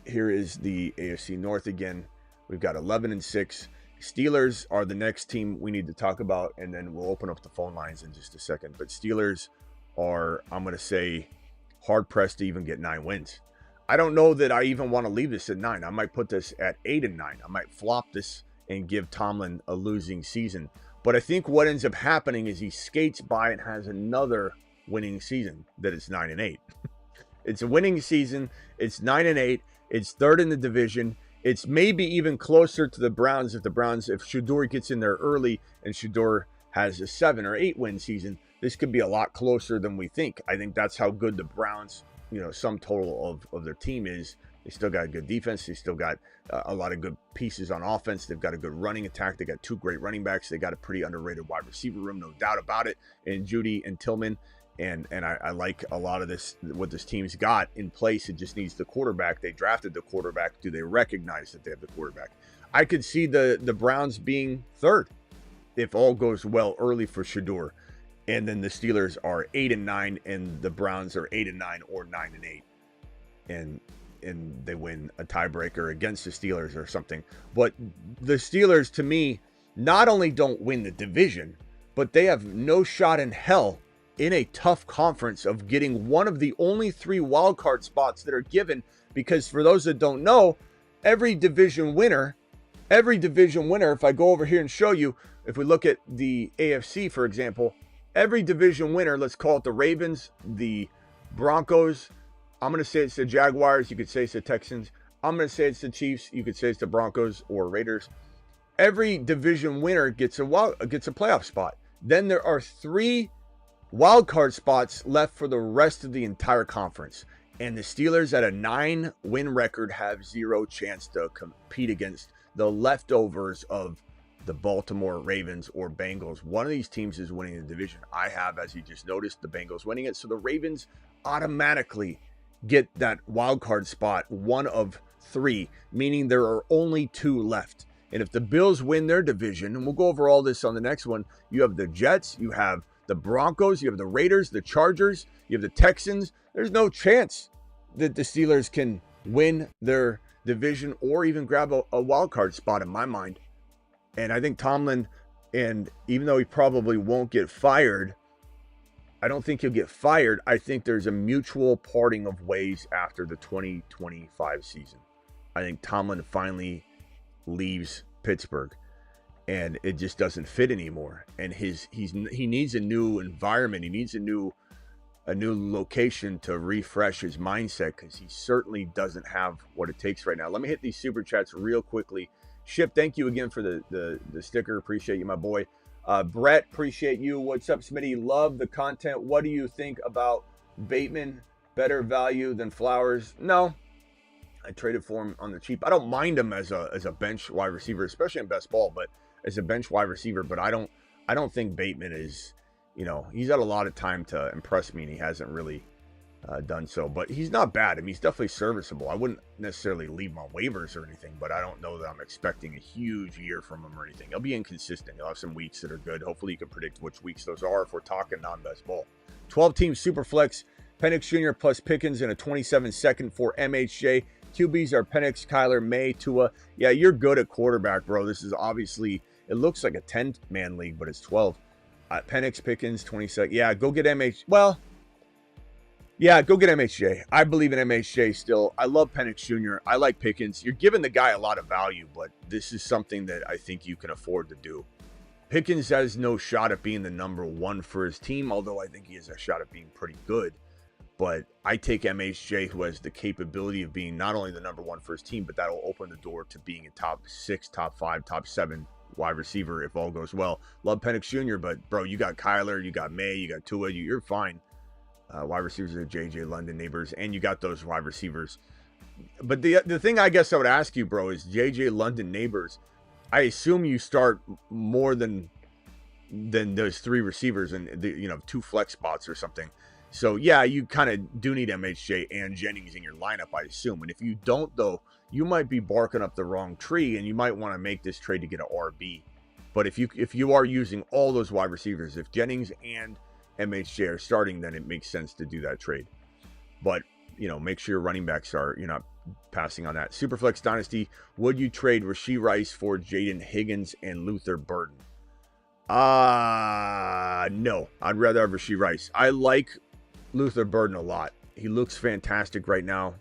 AFC North again. We've got 11-6. Steelers are the next team we need to talk about, and then we'll open up the phone lines in just a second. But Steelers are, I'm going to say, hard-pressed to even get 9 wins. I don't know that I even want to leave this at 9. I might put this at 8-9. I might flop this and give Tomlin a losing season. But I think what ends up happening is he skates by and has another winning season that it's 9-8. It's a winning season. It's 9-8. It's third in the division. It's maybe even closer to the Browns if Shedeur gets in there early and Shedeur has a 7 or 8 win season. This could be a lot closer than we think. I think that's how good the Browns, sum total of their team is. They still got a good defense. They still got a lot of good pieces on offense. They've got a good running attack. They got 2 great running backs. They got a pretty underrated wide receiver room, no doubt about it. And Judy and Tillman. And I like a lot of this, what this team's got in place. It just needs the quarterback. They drafted the quarterback. Do they recognize that they have the quarterback? I could see the Browns being third if all goes well early for Shedeur. And then the Steelers are 8-9 and the Browns are 8-9 or 9-8. And they win a tiebreaker against the Steelers or something. But the Steelers, to me, not only don't win the division, but they have no shot in hell in a tough conference of getting one of the only 3 wildcard spots that are given, because for those that don't know, every division winner, if I go over here and show you, if we look at the AFC, for example, every division winner, let's call it the Ravens, the Broncos, I'm going to say it's the Jaguars, you could say it's the Texans, I'm going to say it's the Chiefs, you could say it's the Broncos or Raiders. Every division winner gets a playoff spot. Then there are 3 wildcard spots left for the rest of the entire conference. And the Steelers at a 9-win record have 0 chance to compete against the leftovers of the Baltimore Ravens or Bengals. One of these teams is winning the division. I have, as you just noticed, the Bengals winning it. So the Ravens automatically get that wildcard spot, 1 of 3, meaning there are only 2 left. And if the Bills win their division, and we'll go over all this on the next one, you have the Jets, you have the Broncos, you have the Raiders, the Chargers, you have the Texans. There's no chance that the Steelers can win their division or even grab a wild card spot in my mind. And I think Tomlin, and even though he probably won't get fired, I don't think he'll get fired. I think there's a mutual parting of ways after the 2025 season. I think Tomlin finally leaves Pittsburgh. And it just doesn't fit anymore. And he needs a new environment. He needs a new location to refresh his mindset, because he certainly doesn't have what it takes right now. Let me hit these super chats real quickly. Ship, thank you again for the sticker. Appreciate you, my boy. Brett, appreciate you. What's up, Smitty? Love the content. What do you think about Bateman? Better value than Flowers? No. I traded for him on the cheap. I don't mind him as a bench wide receiver, especially in best ball, but as a bench wide receiver. But I don't think Bateman is, he's had a lot of time to impress me, and he hasn't really done so. But he's not bad. I mean, he's definitely serviceable. I wouldn't necessarily leave him on waivers or anything, but I don't know that I'm expecting a huge year from him or anything. He'll be inconsistent. He'll have some weeks that are good. Hopefully you can predict which weeks those are if we're talking non-best ball. 12-team Superflex, Penix Jr. plus Pickens and a 27-second for MHJ. QBs are Penix, Kyler, May, Tua. Yeah, you're good at quarterback, bro. This is obviously, it looks like a 10-man league, but it's 12. Penix, Pickens, 22nd. Yeah, go get MH. Well, yeah, go get MHJ. I believe in MHJ still. I love Penix Jr. I like Pickens. You're giving the guy a lot of value, but this is something that I think you can afford to do. Pickens has no shot at being the number 1 for his team, although I think he has a shot at being pretty good. But I take MHJ, who has the capability of being not only the number 1 for his team, but that'll open the door to being a top 6, top 5, top 7 wide receiver if all goes well. Love Penix Jr., but, bro, you got Kyler, you got May, you got Tua, you're fine. Wide receivers are J.J. London, Neighbors, and you got those wide receivers. But the thing I guess I would ask you, bro, is J.J. London, Neighbors. I assume you start more than those 3 receivers and 2 flex spots or something. So, yeah, you kind of do need MHJ and Jennings in your lineup, I assume. And if you don't, though, you might be barking up the wrong tree, and you might want to make this trade to get an RB. But if you are using all those wide receivers, if Jennings and MHJ are starting, then it makes sense to do that trade. But, make sure your running backs you're not passing on that. Superflex Dynasty, would you trade Rashee Rice for Jaden Higgins and Luther Burden? No. I'd rather have Rashee Rice. I like Luther Burden a lot. He looks fantastic right now.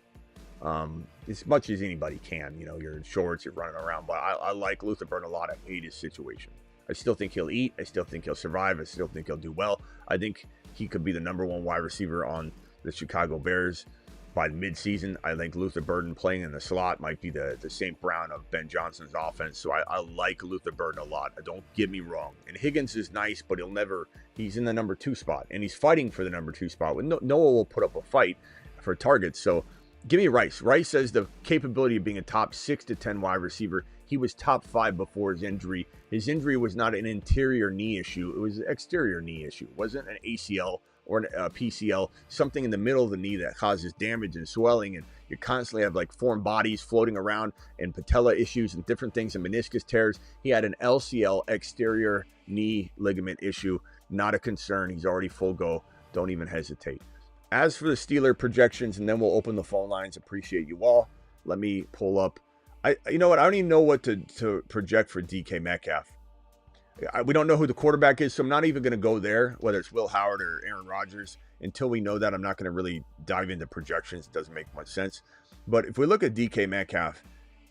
As much as anybody can. You're in shorts, you're running around. But I like Luther Burden a lot. I hate his situation. I still think he'll eat. I still think he'll survive. I still think he'll do well. I think he could be the number one wide receiver on the Chicago Bears by midseason. I think Luther Burden playing in the slot might be the St. Brown of Ben Johnson's offense. So I like Luther Burden a lot. Don't get me wrong. And Higgins is nice, but he's in the number 2 spot. And he's fighting for the number 2 spot. Noah will put up a fight for targets. So give me Rice. Rice has the capability of being a top 6 to 10 wide receiver. He was top 5 before his injury. His injury was not an interior knee issue. It was an exterior knee issue. It wasn't an ACL or a PCL, something in the middle of the knee that causes damage and swelling, and you constantly have like foreign bodies floating around and patella issues and different things and meniscus tears. He had an LCL, exterior knee ligament issue. Not a concern. He's already full go. Don't even hesitate. As for the Steeler projections, and then we'll open the phone lines. Appreciate you all. Let me pull up. You know what? I don't even know what to project for DK Metcalf. We don't know who the quarterback is, so I'm not even going to go there, whether it's Will Howard or Aaron Rodgers. Until we know that, I'm not going to really dive into projections. It doesn't make much sense. But if we look at DK Metcalf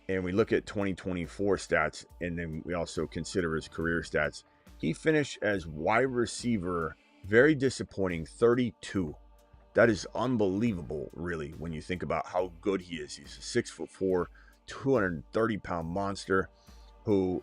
and we look at 2024 stats, and then we also consider his career stats, he finished as wide receiver, very disappointing, 32. That is unbelievable, really, when you think about how good he is. He's a 6'4", 230-pound monster who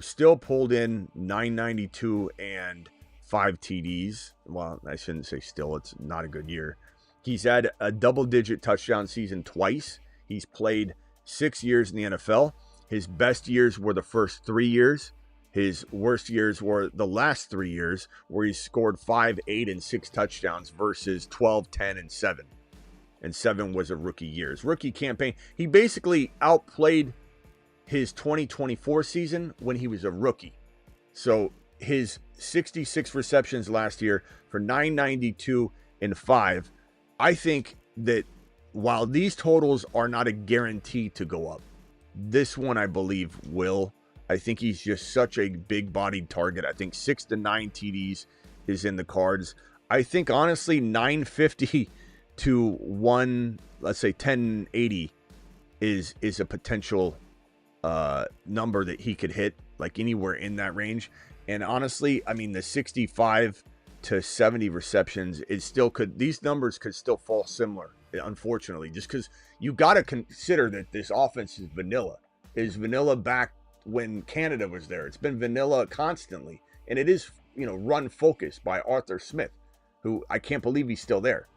still pulled in 992 and 5 TDs. Well, I shouldn't say still. It's not a good year. He's had a double-digit touchdown season twice. He's played 6 years in the NFL. His best years were the first 3 years. His worst years were the last 3 years, where he scored 5, 8, and 6 touchdowns versus 12, 10, and 7. And 7 was a rookie year. His rookie campaign, he basically outplayed his 2024 season when he was a rookie. So his 66 receptions last year for 992 and 5. I think that while these totals are not a guarantee to go up, this one I believe will. I think he's just such a big-bodied target. I think 6 to 9 TDs is in the cards. I think honestly 950 to let's say 1080 is a potential number that he could hit, like anywhere in that range. And honestly, I mean, the 65 to 70 receptions, these numbers could still fall similar, unfortunately, just because you got to consider that this offense is vanilla. Is vanilla back when Canada was there? It's been vanilla constantly, and it is, run focused by Arthur Smith, who I can't believe he's still there,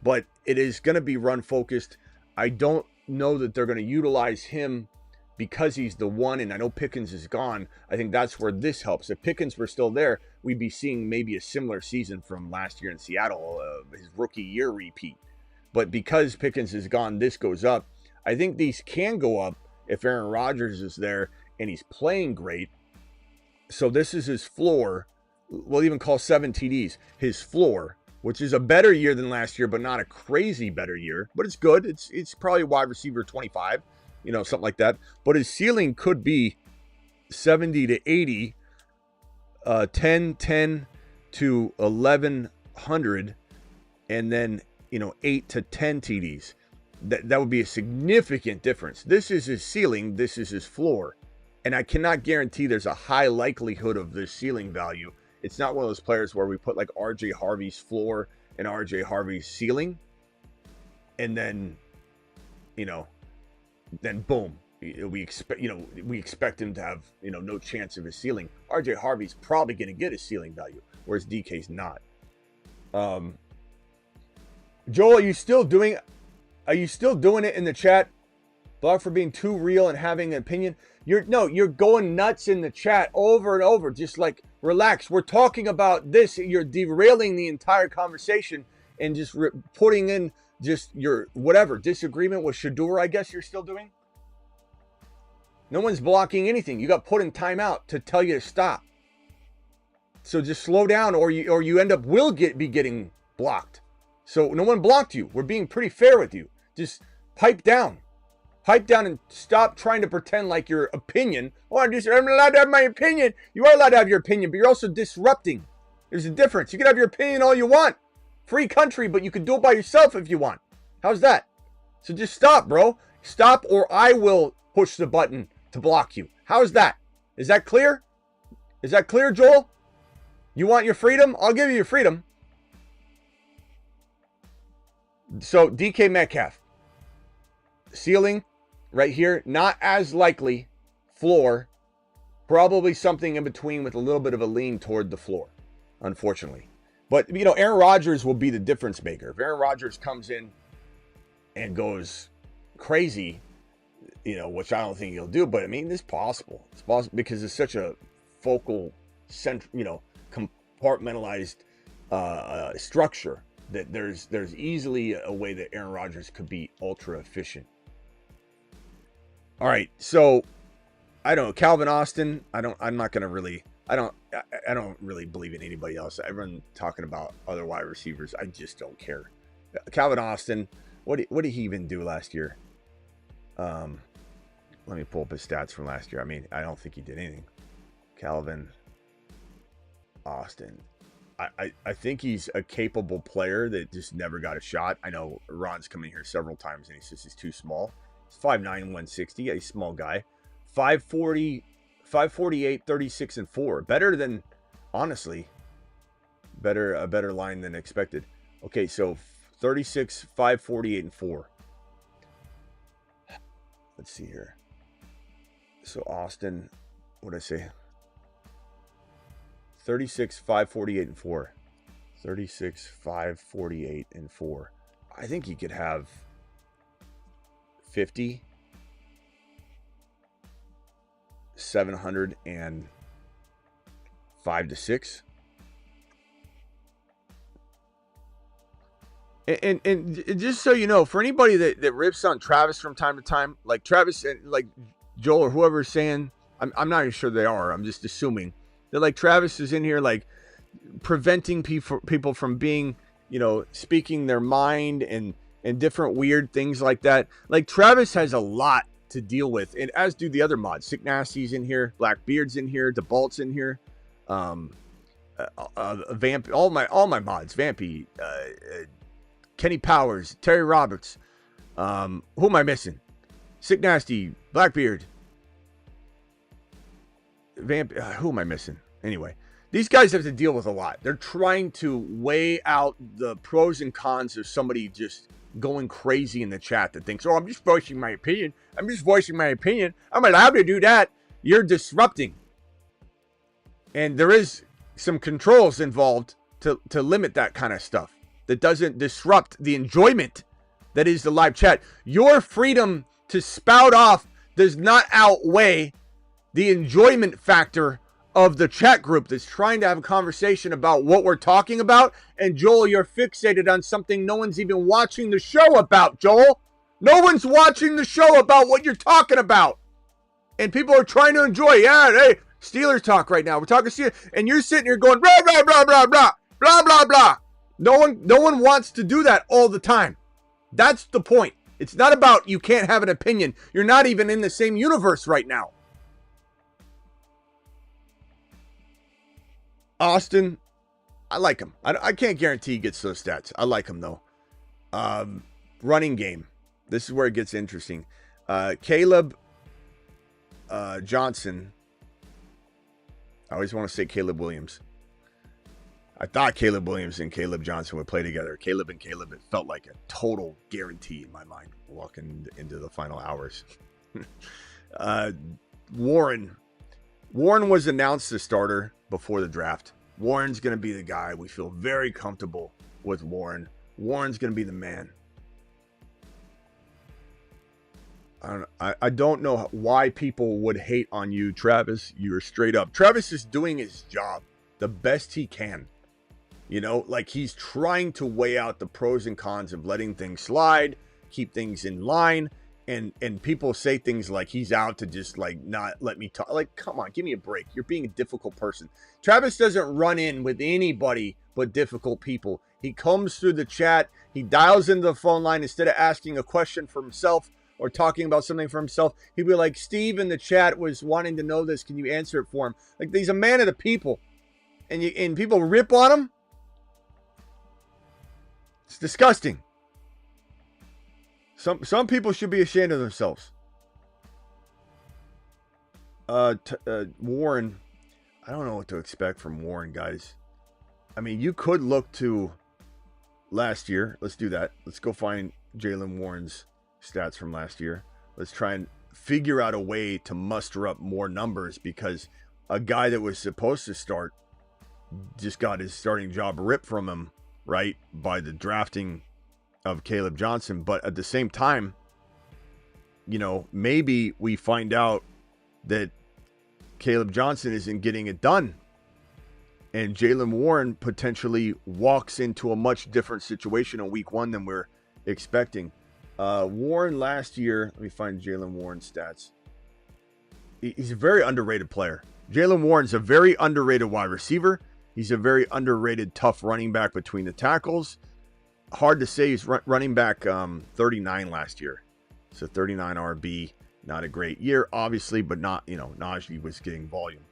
but it is going to be run focused. I don't know that they're going to utilize him because he's the one, and I know Pickens is gone. I think that's where this helps. If Pickens were still there, we'd be seeing maybe a similar season from last year in Seattle, his rookie year repeat. But because Pickens is gone, this goes up. I think these can go up if Aaron Rodgers is there and he's playing great. So this is his floor. We'll even call 7 TDs his floor, which is a better year than last year, but not a crazy better year. But it's good. It's probably wide receiver 25. Something like that. But his ceiling could be 70 to 80, 10 to 1100, and then, 8 to 10 TDs. That would be a significant difference. This is his ceiling. This is his floor. And I cannot guarantee there's a high likelihood of this ceiling value. It's not one of those players where we put like RJ Harvey's floor and RJ Harvey's ceiling, and then, then boom, we expect him to have, no chance of his ceiling. RJ Harvey's probably going to get his ceiling value, whereas DK's not. Joel, are you still doing it in the chat? Block for being too real and having an opinion. You're going nuts in the chat over and over. Just like, relax. We're talking about this. You're derailing the entire conversation, and just putting in just your whatever disagreement with Shador, I guess you're still doing. No one's blocking anything. You got put in timeout to tell you to stop. So just slow down, or you end up be getting blocked. So no one blocked you. We're being pretty fair with you. Just pipe down. Pipe down and stop trying to pretend like your opinion. Oh, I'm allowed to have my opinion. You are allowed to have your opinion, but you're also disrupting. There's a difference. You can have your opinion all you want. Free country, but you can do it by yourself if you want. How's that? So just stop, bro. Stop, or I will push the button to block you. How's that? Is that clear? Is that clear, Joel? You want your freedom? I'll give you your freedom. So DK Metcalf. Ceiling right here, not as likely. Floor, probably something in between with a little bit of a lean toward the floor, unfortunately. But, you know, Aaron Rodgers will be the difference maker. If Aaron Rodgers comes in and goes crazy, you know, which I don't think he'll do, but I mean, it's possible. It's possible because it's such a focal, compartmentalized structure that there's easily a way that Aaron Rodgers could be ultra efficient. All right, so I don't know, Calvin Austin. I don't really believe in anybody else. Everyone talking about other wide receivers, I just don't care. Calvin Austin, what did he even do last year? Let me pull up his stats from last year. I mean, I don't think he did anything. Calvin Austin. I think he's a capable player that just never got a shot. I know Ron's come in here several times and he says he's too small. He's 5'9", 160. Yeah, he's a small guy. 5'48", 36 and 4. Better than, honestly, a better line than expected. Okay, so 36, 5'48", and 4. Let's see here. So Austin, what did I say? 36, 5'48", and 4. 36, 5'48", and 4. I think he could have 50, 705 to 6. And just so you know, for anybody that rips on Travis from time to time, like Travis and like Joel or whoever's saying, I'm not even sure they are. I'm just assuming that like Travis is in here like preventing people from being, you know, speaking their mind and different weird things like that. Like Travis has a lot to deal with, and as do the other mods. Sick Nasty's in here, Blackbeard's in here, DeBalt's in here, Vamp, all my mods, Vampy, Kenny Powers, Terry Roberts. Who am I missing? Sick Nasty, Blackbeard, Vamp. Who am I missing? Anyway, these guys have to deal with a lot. They're trying to weigh out the pros and cons of somebody just going crazy in the chat that thinks, oh, I'm just voicing my opinion. I'm allowed to do that. You're disrupting. And there is some controls involved to limit that kind of stuff that doesn't disrupt the enjoyment that is the live chat. Your freedom to spout off does not outweigh the enjoyment factor of the chat group that's trying to have a conversation about what we're talking about. And Joel, you're fixated on something no one's even watching the show about, Joel. No one's watching the show about what you're talking about. And people are trying to enjoy. Yeah, hey, Steelers talk right now. We're talking Steelers. And you're sitting here going, blah, blah, blah, blah, blah, blah, blah, blah. No one wants to do that all the time. That's the point. It's not about you can't have an opinion. You're not even in the same universe right now. Austin, I like him. I can't guarantee he gets those stats. I like him, though. Running game. This is where it gets interesting. Caleb Johnson. I always want to say Caleb Williams. I thought Caleb Williams and Caleb Johnson would play together. Caleb and Caleb, it felt like a total guarantee in my mind walking into the final hours. Warren was announced the starter before the draft. Warren's going to be the guy. We feel very comfortable with Warren. Warren's going to be the man. I don't know why people would hate on you, Travis. You're straight up. Travis is doing his job the best he can. You know, like he's trying to weigh out the pros and cons of letting things slide, keep things in line. And people say things like he's out to just like not let me talk. Like, come on, give me a break. You're being a difficult person. Travis doesn't run in with anybody but difficult people. He comes through the chat. He dials into the phone line instead of asking a question for himself or talking about something for himself. He'd be like, Steve in the chat was wanting to know this. Can you answer it for him? Like, he's a man of the people. And people rip on him. It's disgusting. Some people should be ashamed of themselves. Warren, I don't know what to expect from Warren, guys. I mean, you could look to last year. Let's do that. Let's go find Jaylen Warren's stats from last year. Let's try and figure out a way to muster up more numbers, because a guy that was supposed to start just got his starting job ripped from him, right, by the drafting of Caleb Johnson. But at the same time, you know, maybe we find out that Caleb Johnson isn't getting it done, and Jaylen Warren potentially walks into a much different situation in week 1 than we're expecting. Warren last year, let me find Jaylen Warren's stats. He's a very underrated player. Jaylen Warren's a very underrated wide receiver. He's a very underrated tough running back between the tackles. Hard to say. He's running back 39 last year. So 39 RB, not a great year, obviously, but not, you know, Najee was getting volume.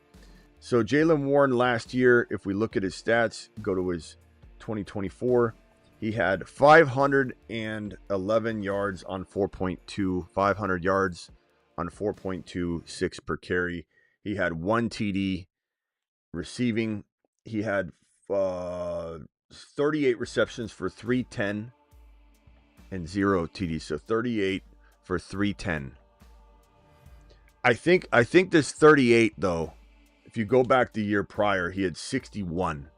So Jaylen Warren last year, if we look at his stats, go to his 2024, he had 511 yards on 4.2, 500 yards on 4.26 per carry. He had 1 TD receiving. He had 38 receptions for 310 and 0 TDs. So 38 for 310. I think this 38, though, if you go back the year prior, he had 61.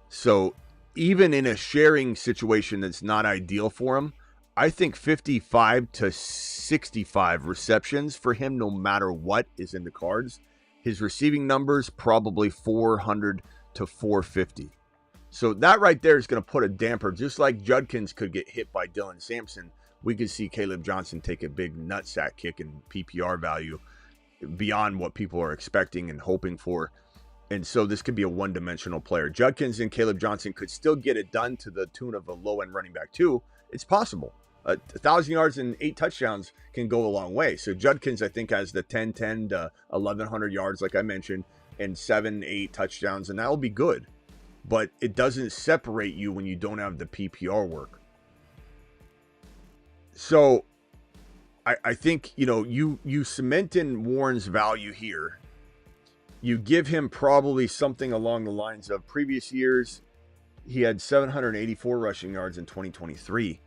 So even in a sharing situation that's not ideal for him, I think 55 to 65 receptions for him, no matter what, is in the cards. His receiving numbers, probably 400 to 450. So that right there is going to put a damper. Just like Judkins could get hit by Dylan Sampson, we could see Caleb Johnson take a big nutsack kick in PPR value beyond what people are expecting and hoping for. And so this could be a one-dimensional player. Judkins and Caleb Johnson could still get it done to the tune of a low-end running back too. It's possible. 1,000 yards and 8 touchdowns can go a long way. So Judkins, I think, has the 10 to 1,100 yards, like I mentioned, and 7-8 touchdowns, and that will be good. But it doesn't separate you when you don't have the PPR work. So I think, you know, you cement in Warren's value here. You give him probably something along the lines of previous years. He had 784 rushing yards in 2023.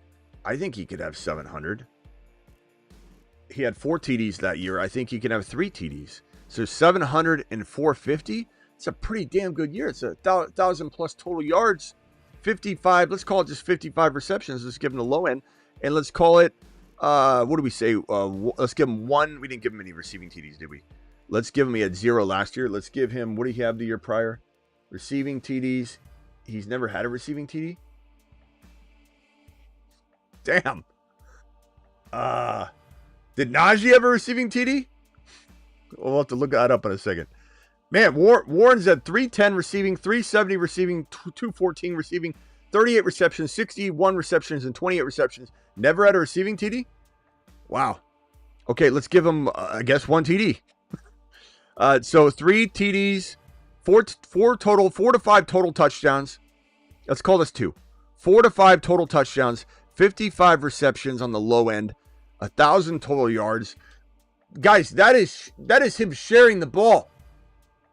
I think he could have 700. He had 4 TDs that year. I think he can have 3 TDs. So 700 and 450. It's a pretty damn good year. It's 1,000 plus total yards. 55. Let's call it just 55 receptions. Let's give him the low end. And let's call it, what do we say? Let's give him 1. We didn't give him any receiving TDs, did we? Let's give him, he had 0 last year. Let's give him, what did he have the year prior? Receiving TDs. He's never had a receiving TD? Damn. Did Najee have a receiving TD? We'll have to look that up in a second. Man, Warren's at 310 receiving, 370 receiving, 214 receiving, 38 receptions, 61 receptions, and 28 receptions. Never had a receiving TD? Wow. Okay, let's give him, I guess, 1 TD. So 3 TDs, 4 to 5 total touchdowns. Let's call this 2. 4 to 5 total touchdowns, 55 receptions on the low end, 1,000 total yards. Guys, that is him sharing the ball.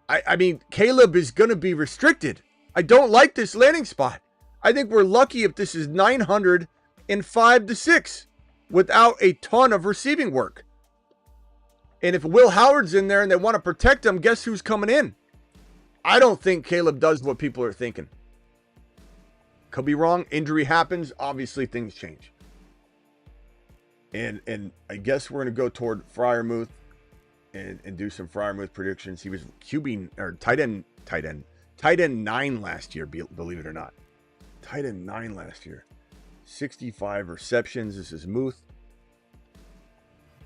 I mean, Caleb is going to be restricted. I don't like this landing spot. I think we're lucky if this is 900 and 5 to 6 without a ton of receiving work. And if Will Howard's in there and they want to protect him, guess who's coming in? I don't think Caleb does what people are thinking. Could be wrong. Injury happens. Obviously, things change. And I guess we're going to go toward Freiermuth and do some Freiermuth predictions. He was QB or tight end 9 last year, believe it or not. Tight end 9 last year. 65 receptions. This is Muth.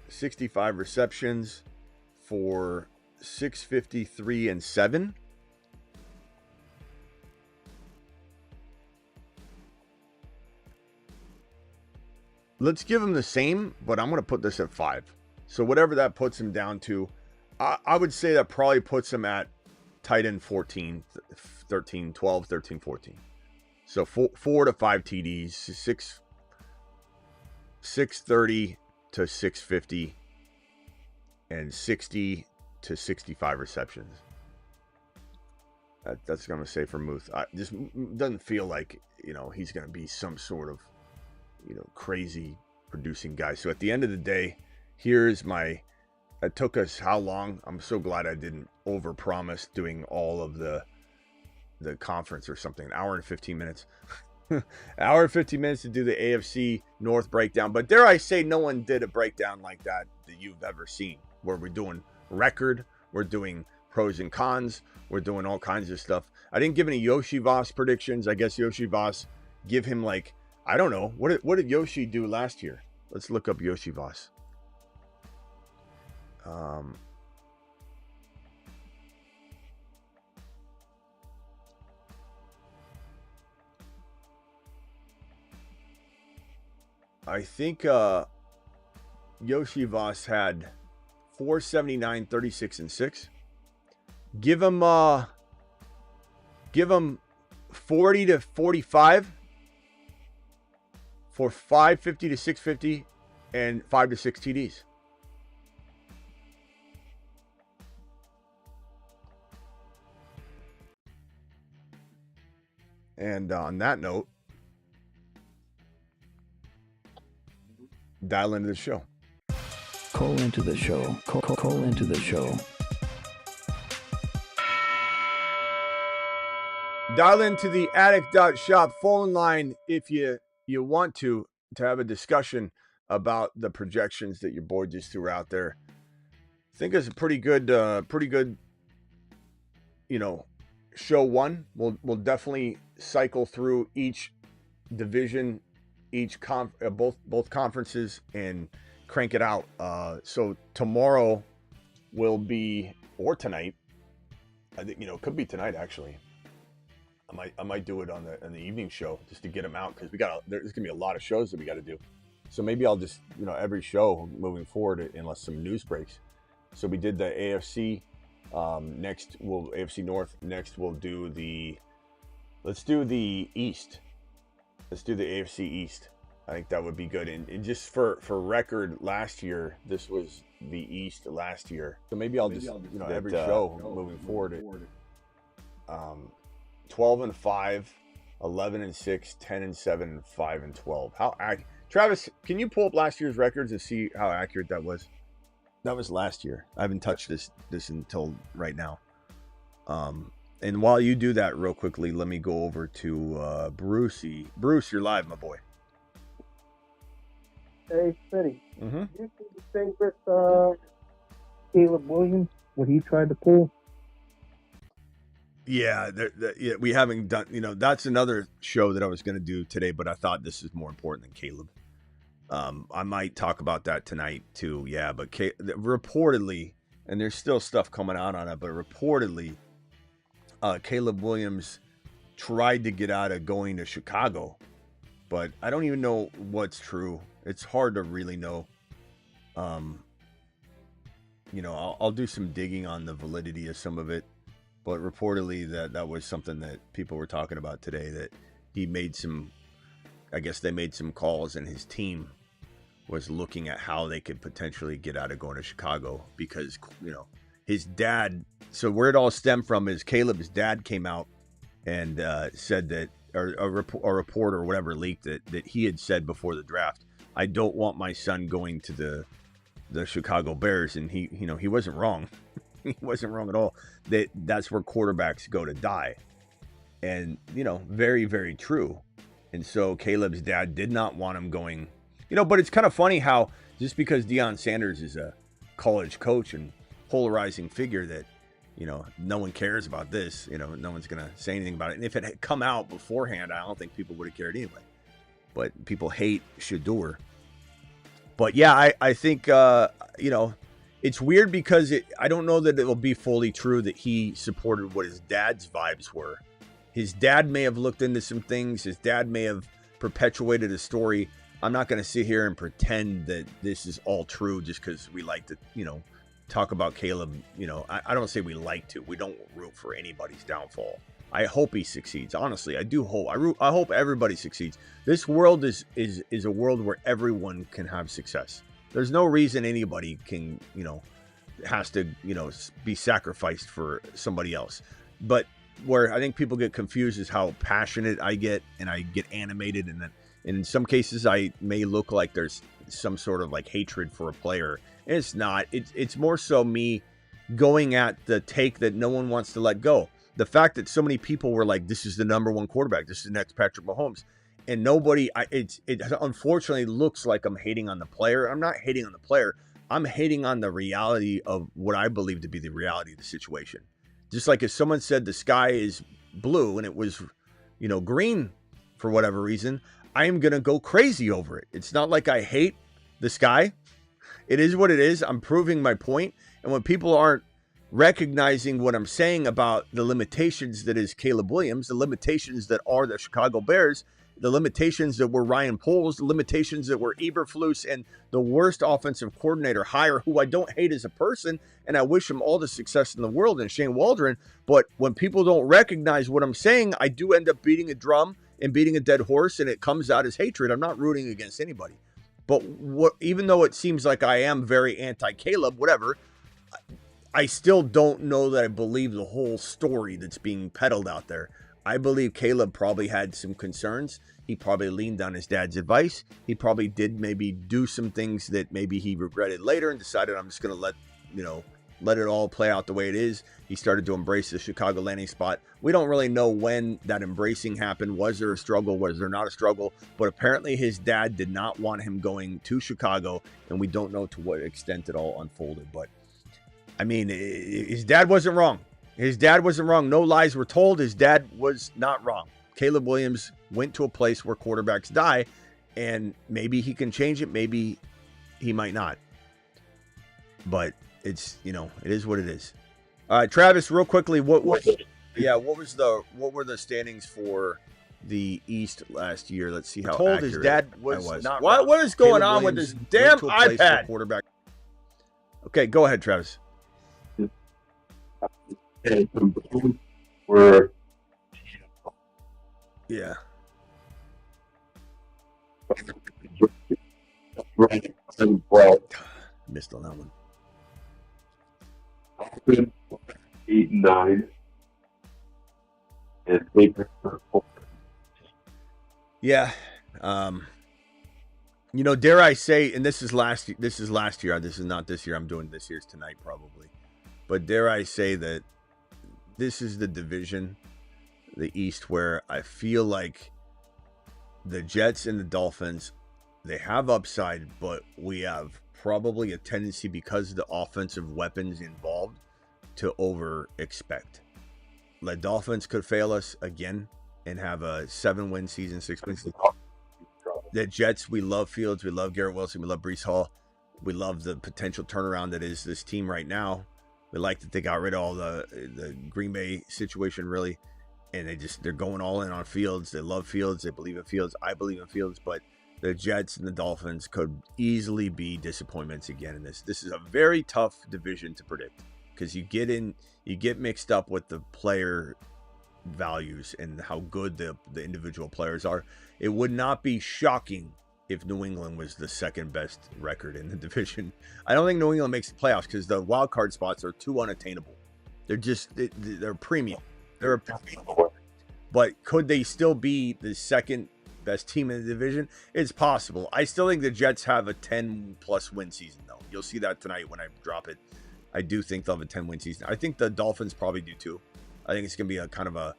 65 receptions for 653 and 7. Let's give him the same, but I'm going to put this at 5. So whatever that puts him down to, I would say that probably puts him at tight end 14, 13, 12, 13, 14. So 4 to 5 TDs, 630 to 650, and 60 to 65 receptions. That's going to say for Muth. Just doesn't feel like, he's going to be some sort of, crazy producing guy. So at the end of the day, here's it took us how long? I'm so glad I didn't overpromise doing all of the conference or something. An hour and 15 minutes. Hour and 15 minutes to do the AFC North breakdown. But dare I say, no one did a breakdown like that you've ever seen, where we're doing record, we're doing pros and cons, we're doing all kinds of stuff. I didn't give any Yoshi Voss predictions. I guess Yoshi Voss, give him I don't know. What did Yoshi do last year? Let's look up Yoshi Voss. I think Yoshi Voss had 479, 36, and 6. Give him 40 to 45 for 550 to 650 and 5 to 6 TDs. And on that note, dial into the show. Call into the show. Call into the show. Dial into the addict.shop phone line if you want to have a discussion about the projections that your boy just threw out there. I think it's a pretty good, show one. We'll definitely cycle through each division, both conferences, and crank it out. So tomorrow will be, or tonight, I think, it could be tonight actually. I might do it on the evening show just to get them out, because there's gonna be a lot of shows that we got to do. So maybe I'll just, every show moving forward, unless some news breaks. So we did the AFC. Next AFC North. Next we'll do let's do the East. Let's do the AFC East. I think that would be good. And just for record, last year, this was the East last year. So maybe I'll just every show moving forward. 12 and 5, 11 and 6, 10 and 7, and 5 and 12. Travis, can you pull up last year's records and see how accurate that was? That was last year. I haven't touched this until right now. And while you do that real quickly, let me go over to Brucey. Bruce, you're live, my boy. Hey, Smitty. Mm-hmm. Do you see the thing with Caleb Williams, what he tried to pull? Yeah, we haven't done, that's another show that I was going to do today, but I thought this is more important than Caleb. I might talk about that tonight too. Yeah, but reportedly, and there's still stuff coming out on it, but reportedly, Caleb Williams tried to get out of going to Chicago, but I don't even know what's true. It's hard to really know. I'll do some digging on the validity of some of it. But reportedly that was something that people were talking about today, that he made I guess they made some calls, and his team was looking at how they could potentially get out of going to Chicago, because, his dad, so where it all stemmed from is Caleb's dad came out and said that, or a reporter or whatever leaked that he had said before the draft, I don't want my son going to the Chicago Bears. And he wasn't wrong. He wasn't wrong at all. That's where quarterbacks go to die. And, very, very true. And so Caleb's dad did not want him going, but it's kind of funny how just because Deion Sanders is a college coach and polarizing figure, that no one cares about this. No one's going to say anything about it. And if it had come out beforehand, I don't think people would have cared anyway. But people hate Shador. But yeah, I think, it's weird because I don't know that it will be fully true that he supported what his dad's vibes were. His dad may have looked into some things. His dad may have perpetuated a story. I'm not going to sit here and pretend that this is all true just because we like to, talk about Caleb. I don't say we like to. We don't root for anybody's downfall. I hope he succeeds. Honestly, I do hope. I hope everybody succeeds. This world is a world where everyone can have success. There's no reason anybody can, has to, be sacrificed for somebody else. But where I think people get confused is how passionate I get, and I get animated, and then in some cases I may look like there's some sort of like hatred for a player. And it's not. It's more so me going at the take that no one wants to let go. The fact that so many people were like, this is the number one quarterback, this is the next Patrick Mahomes. And nobody, it unfortunately looks like I'm hating on the player. I'm not hating on the player. I'm hating on the reality of what I believe to be the reality of the situation. Just like if someone said the sky is blue and it was, green for whatever reason, I am going to go crazy over it. It's not like I hate the sky. It is what it is. I'm proving my point. And when people aren't recognizing what I'm saying about the limitations that is Caleb Williams, the limitations that are the Chicago Bears, the limitations that were Ryan Poles, the limitations that were Eberflus, and the worst offensive coordinator hire, who I don't hate as a person, and I wish him all the success in the world, and Shane Waldron. But when people don't recognize what I'm saying, I do end up beating a drum and beating a dead horse, and it comes out as hatred. I'm not rooting against anybody. But even though it seems like I am very anti-Caleb, whatever, I still don't know that I believe the whole story that's being peddled out there. I believe Caleb probably had some concerns. He probably leaned on his dad's advice. He probably did maybe do some things that maybe he regretted later and decided, I'm just going to let it all play out the way it is. He started to embrace the Chicago landing spot. We don't really know when that embracing happened. Was there a struggle? Was there not a struggle? But apparently his dad did not want him going to Chicago, and we don't know to what extent it all unfolded. But I mean, his dad wasn't wrong. His dad wasn't wrong. No lies were told. His dad was not wrong. Caleb Williams went to a place where quarterbacks die, and maybe he can change it. Maybe he might not. But it's, it is what it is. All right, Travis, real quickly, what were the standings for the East last year? Let's see how told his dad was not. What is going on with this damn iPad? Quarterback. Okay, go ahead, Travis. Were yeah. right and well, Missed on that one. 8 and 9, and Baker for 4. Yeah. Dare I say, and this is last year. This is not this year. I'm doing this year's tonight probably. But dare I say that this is the division, the East, where I feel like the Jets and the Dolphins, they have upside, but we have probably a tendency, because of the offensive weapons involved, to over-expect. The Dolphins could fail us again and have a 7-win season, 6-win season. The Jets, we love Fields, we love Garrett Wilson, we love Breece Hall. We love the potential turnaround that is this team right now. We like that they got rid of all the Green Bay situation, really. And they're going all in on Fields. They love Fields. They believe in Fields. I believe in Fields. But the Jets and the Dolphins could easily be disappointments again in this. This is a very tough division to predict, because you get mixed up with the player values and how good the individual players are. It would not be shocking if New England was the second best record in the division. I don't think New England makes the playoffs because the wild card spots are too unattainable. They're premium. They're a premium. But could they still be the second best team in the division? It's possible. I still think the Jets have a 10-plus win season, though. You'll see that tonight when I drop it. I do think they'll have a 10-win season. I think the Dolphins probably do too. I think it's going to be a kind of a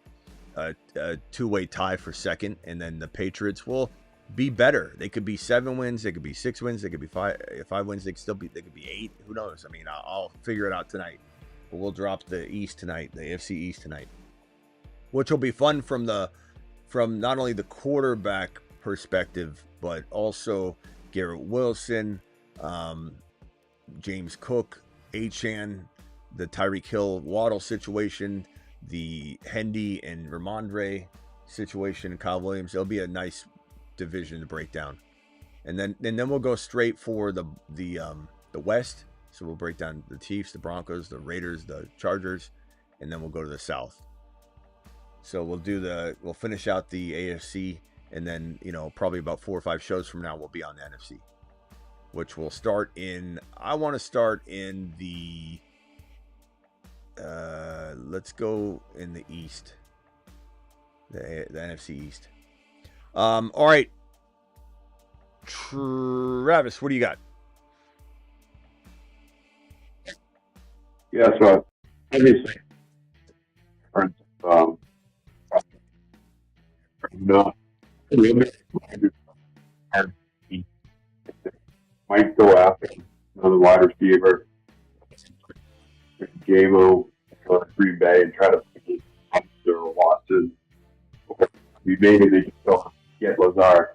two-way tie for second, and then the Patriots will be better. They could be 7 wins, they could be 6 wins, they could be 5 wins, they could be 8. Who knows? I mean, I'll figure it out tonight. but we'll drop the East tonight, the AFC East tonight, which will be fun from not only the quarterback perspective, but also Garrett Wilson, James Cook, Achane, the Tyreek Hill Waddle situation, the Hendy and Ramondre situation, Kyle Williams. It'll be a nice division to break down, and then we'll go straight for the West. So we'll break down the Chiefs, the Broncos, the Raiders, the Chargers, and then we'll go to the South. So we'll finish out the AFC, and then, probably about 4 or 5 shows from now, we'll be on the NFC, which will start I want to start in the, let's go in the East, the NFC East. All right. Travis, what do you got? Yeah, so obviously, might go after another wide receiver, JMO, Green Bay, and try to pick or Watson. Maybe they just don't get Lazard.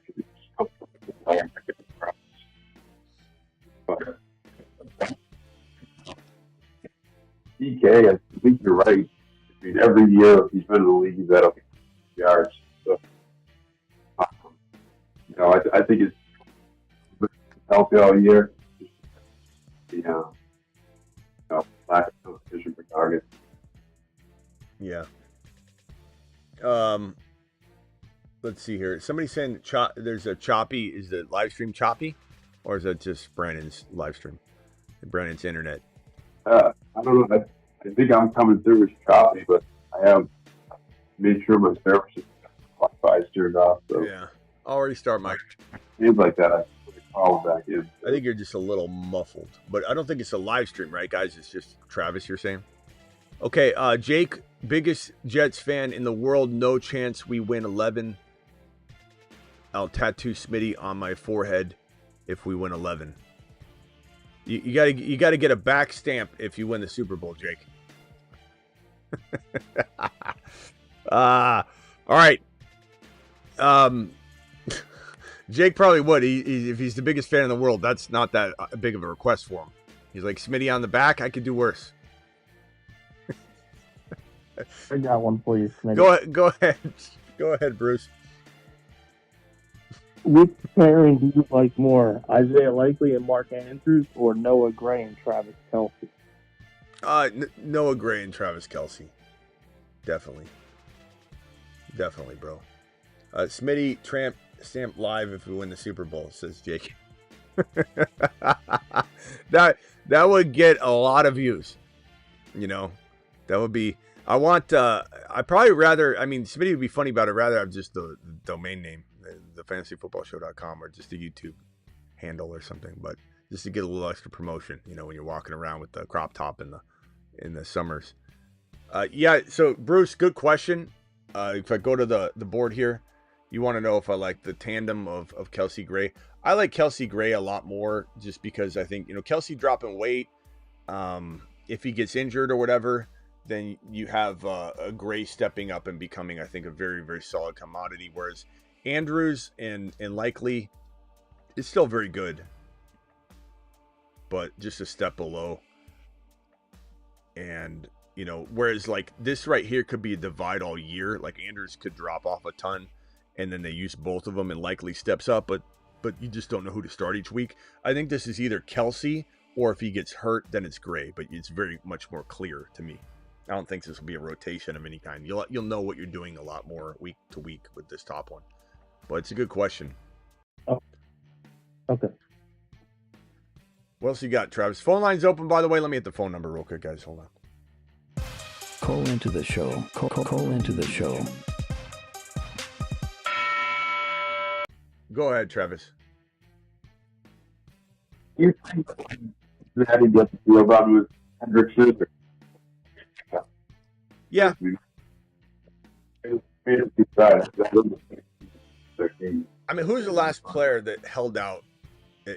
But DK, I think you're right. I mean, every year he's been in the league, he's at 100 yards. So, I think it's healthy all year. Lack of competition for targets. Yeah. Let's see here. Somebody's saying there's a choppy. Is the live stream choppy, or is that just Brandon's live stream? Brandon's internet. I don't know. I think I'm coming through as choppy, but I have made sure my service is Wi-Fi turned off. So Yeah. I'll already start my. Things like that, I put a call back in. I think you're just a little muffled, but I don't think it's a live stream, right, guys? It's just Travis, you're saying? Okay, Jake, biggest Jets fan in the world. No chance we win 11. I'll tattoo Smitty on my forehead if we win 11. You gotta get a back stamp if you win the Super Bowl, Jake. All right. Jake probably would. If he's the biggest fan in the world, that's not that big of a request for him. He's like, Smitty on the back, I could do worse. I got one for you, Smitty. Go ahead, Bruce. Which pairing do you like more, Isaiah Likely and Mark Andrews, or Noah Gray and Travis Kelce? Noah Gray and Travis Kelce. Definitely, bro. Smitty stamp live if we win the Super Bowl, says Jake. that would get a lot of views. That would be. I'd probably rather. I mean, Smitty would be funny about it. Rather have just the domain name, the fantasyfootballshow.com, or just a YouTube handle or something. But just to get a little extra promotion, when you're walking around with the crop top in the summers. Yeah. So Bruce, good question. If I go to the board here, you want to know if I like the tandem of Kelce Gray. I like Kelce Gray a lot more, just because I think Kelce dropping weight. If he gets injured or whatever, then you have a Gray stepping up and becoming, I think, a very, very solid commodity. Whereas Andrews and Likely is still very good, but just a step below. And, whereas like this right here could be a divide all year. Like Andrews could drop off a ton, and then they use both of them and Likely steps up, but you just don't know who to start each week. I think this is either Kelce, or if he gets hurt, then it's Gray, but it's very much more clear to me. I don't think this will be a rotation of any kind. You'll know what you're doing a lot more week to week with this top one. But it's a good question. Oh, okay. What else you got, Travis? Phone line's open, by the way. Let me hit the phone number real quick, guys. Hold on. Call into the show. Call into the show. Go ahead, Travis. You think that he gets the field on with Hendrickson? Yeah. I mean, who's the last player that held out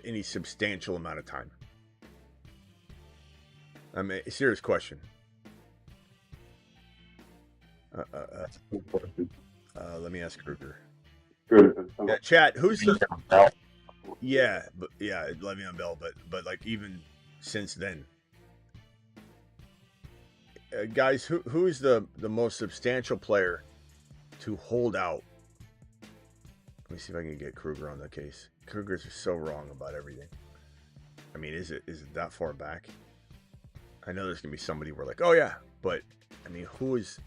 any substantial amount of time? I mean, a serious question. That's a good question. Let me ask Kruger. Good. Yeah, chat. Who's the? Yeah, but yeah, Le'Veon Bell. But like even since then, guys, who is the most substantial player to hold out? Let me see if I can get Kruger on the case. Kruger's so wrong about everything. I mean, is it that far back? I know there's gonna be somebody where like, oh yeah, but I mean, who is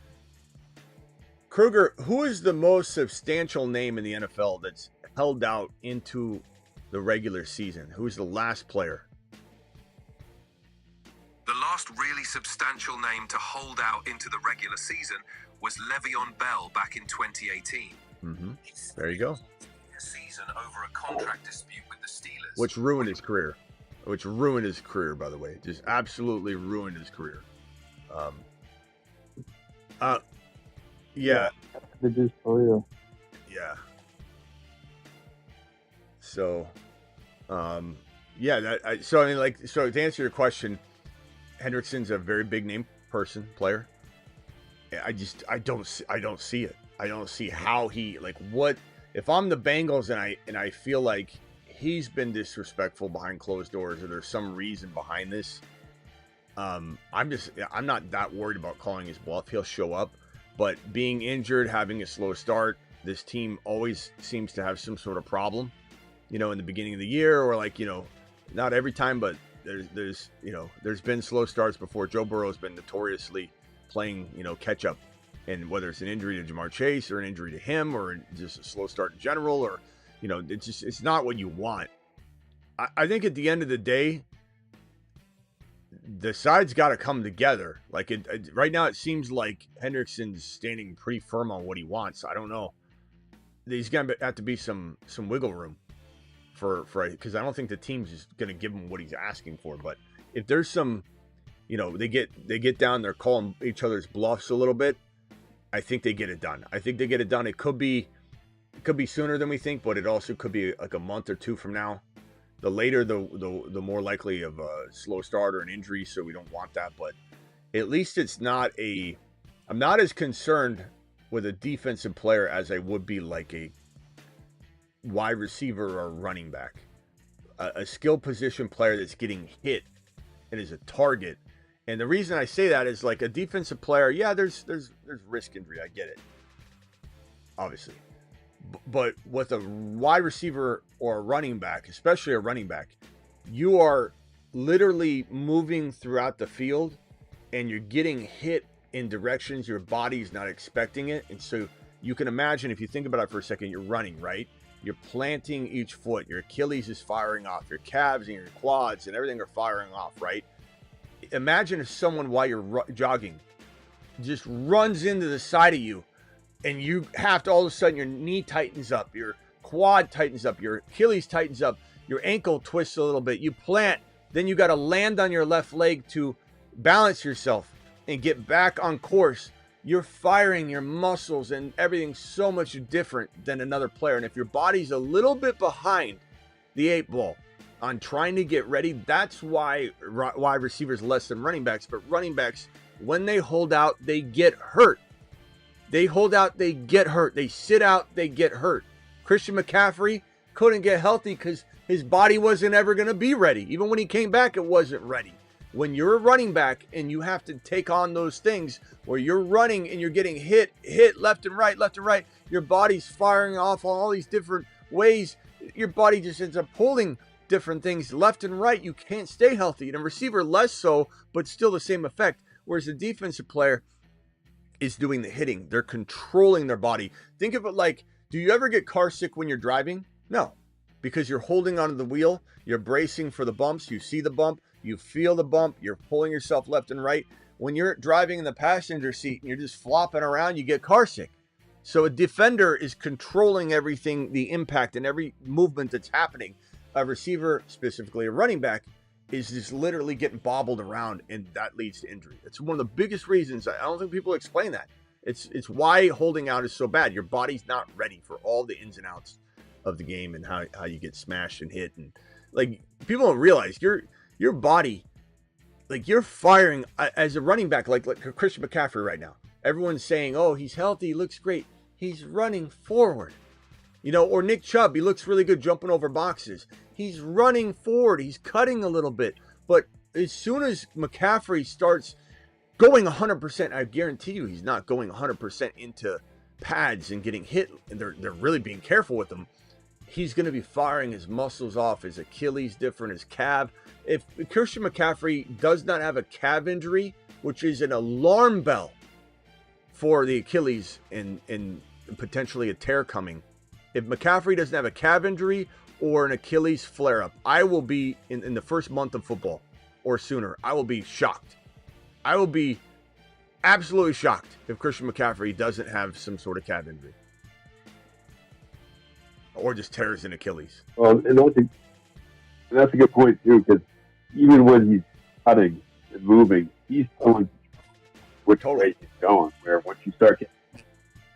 Kruger? Who is the most substantial name in the NFL that's held out into the regular season? Who's the last player? The last really substantial name to hold out into the regular season was Le'Veon Bell back in 2018. Mm-hmm. There you go. A season over a contract dispute with the Steelers, Which ruined his career. Which ruined his career, by the way. Just absolutely ruined his career. Yeah. Did this for you. Yeah. So, yeah. So to answer your question, Hendrickson's a very big name player. I don't see it. I don't see how he what if I'm the Bengals and I feel like he's been disrespectful behind closed doors or there's some reason behind this. I'm not that worried about calling his bluff. He'll show up, but being injured, having a slow start, this team always seems to have some sort of problem, in the beginning of the year or not every time, but there's been slow starts before. Joe Burrow's been notoriously playing, catch up, and whether it's an injury to Jamar Chase or an injury to him or just a slow start in general, or, it's not what you want. I think at the end of the day, the sides got to come together. Right now, it seems like Hendrickson's standing pretty firm on what he wants. I don't know. There's going to have to be some wiggle room for because I don't think the team's just going to give him what he's asking for. But if there's some, they get down, they're calling each other's bluffs a little bit. I think they get it done. It could be sooner than we think, but it also could be like a month or two from now. The later, the more likely of a slow start or an injury, so we don't want that. But at least it's not I'm not as concerned with a defensive player as I would be like a wide receiver or running back. A skill position player that's getting hit and is a target. And the reason I say that is like a defensive player, yeah, there's risk injury. I get it, obviously. But with a wide receiver or a running back, especially a running back, you are literally moving throughout the field and you're getting hit in directions your body's not expecting it. And so you can imagine, if you think about it for a second, you're running, right? You're planting each foot. Your Achilles is firing off. Your calves and your quads and everything are firing off, right? Imagine if someone, while you're jogging, just runs into the side of you, and you have to all of a sudden your knee tightens up, your quad tightens up, your Achilles tightens up, your ankle twists a little bit. You plant, then you got to land on your left leg to balance yourself and get back on course. You're firing your muscles and everything's so much different than another player. And if your body's a little bit behind the 8 ball on trying to get ready, that's why wide receivers less than running backs. But running backs, when they hold out, they get hurt. They hold out, they get hurt. They sit out, they get hurt. Christian McCaffrey couldn't get healthy because his body wasn't ever going to be ready. Even when he came back, it wasn't ready. When you're a running back and you have to take on those things where you're running and you're getting hit left and right, your body's firing off on all these different ways. Your body just ends up pulling different things left and right. You can't stay healthy. And a receiver less so, but still the same effect. Whereas a defensive player is doing the hitting. They're controlling their body. Think of it like, do you ever get car sick when you're driving? No, because you're holding onto the wheel. You're bracing for the bumps. You see the bump. You feel the bump. You're pulling yourself left and right. When you're driving in the passenger seat and you're just flopping around, you get car sick. So a defender is controlling everything, the impact and every movement that's happening. A receiver, specifically a running back, is just literally getting bobbled around, and that leads to injury. It's one of the biggest reasons. I don't think people explain that. It's why holding out is so bad. Your body's not ready for all the ins and outs of the game and how you get smashed and hit. And like, people don't realize your body, like, you're firing as a running back, like Christian McCaffrey right now. Everyone's saying, oh, he's healthy, he looks great. He's running forward. You know, or Nick Chubb, he looks really good jumping over boxes. He's running forward. He's cutting a little bit. But as soon as McCaffrey starts going 100%, I guarantee you he's not going 100% into pads and getting hit. And they're really being careful with him. He's going to be firing his muscles off, his Achilles different, his calf. If Christian McCaffrey does not have a calf injury, which is an alarm bell for the Achilles and potentially a tear coming, if McCaffrey doesn't have a calf injury or an Achilles flare-up, I will be, in the first month of football or sooner, I will be shocked. I will be absolutely shocked if Christian McCaffrey doesn't have some sort of calf injury. Or just tears an Achilles. Well, and that's a good point, too, because even when he's cutting and moving, he's telling which way he's going, where once you start getting,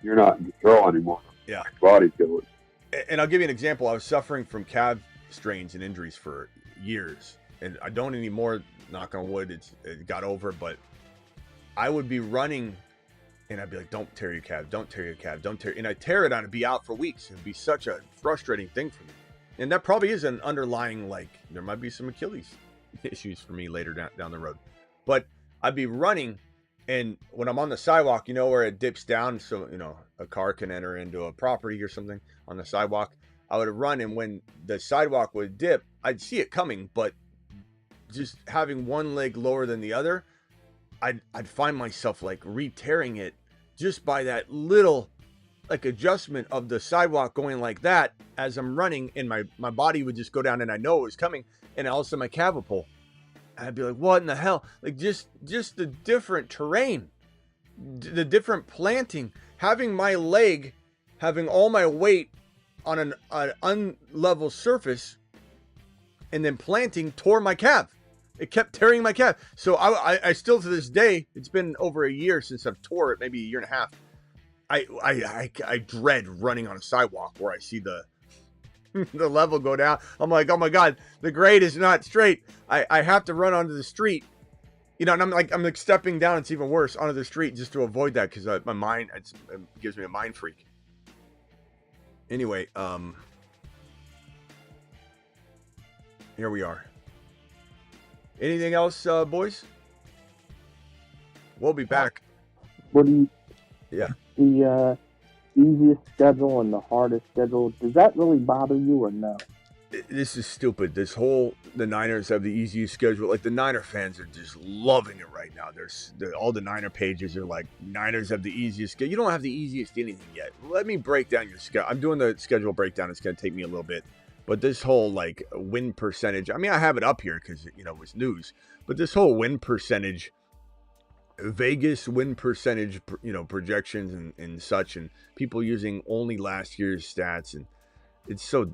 you're not in control anymore. Yeah. Your body's going. And I'll give you an example. I was suffering from calf strains and injuries for years, and I don't anymore. Knock on wood, it got over. But I would be running, and I'd be like, "Don't tear your calf! Don't tear your calf! Don't tear!" And I tear it on and be out for weeks. It'd be such a frustrating thing for me. And that probably is an underlying, like, there might be some Achilles issues for me later down the road. But I'd be running, and when I'm on the sidewalk, you know, where it dips down, so, you know, a car can enter into a property or something on the sidewalk, I would run, and when the sidewalk would dip, I'd see it coming, but just having one leg lower than the other, I'd find myself, like, re-tearing it just by that little, like, adjustment of the sidewalk going like that as I'm running, and my body would just go down, and I know it was coming, and all of a sudden my calf would pull. I'd be like, what in the hell? Like, just the different terrain, the different planting, having my leg, having all my weight on an unlevel surface, and then planting tore my calf. It kept tearing my calf. So I still, to this day, it's been over a year since I've tore it, maybe a year and a half. I dread running on a sidewalk where I see the level go down. I'm like, oh my God, the grade is not straight. I have to run onto the street, you know, and I'm like stepping down. It's even worse onto the street just to avoid that, because my mind, it gives me a mind freak. Anyway, here we are. Anything else, boys? We'll be back. What do you? Yeah. The easiest schedule and the hardest schedule, does that really bother you or no? This is stupid. The Niners have the easiest schedule. Like, the Niner fans are just loving it right now. All the Niner pages are like, Niners have the easiest schedule. You don't have the easiest anything yet. Let me break down your schedule. I'm doing the schedule breakdown. It's going to take me a little bit. But this whole, like, win percentage, I mean, I have it up here because, you know, it was news. But this whole win percentage, Vegas win percentage, you know, projections and such, and people using only last year's stats, and it's so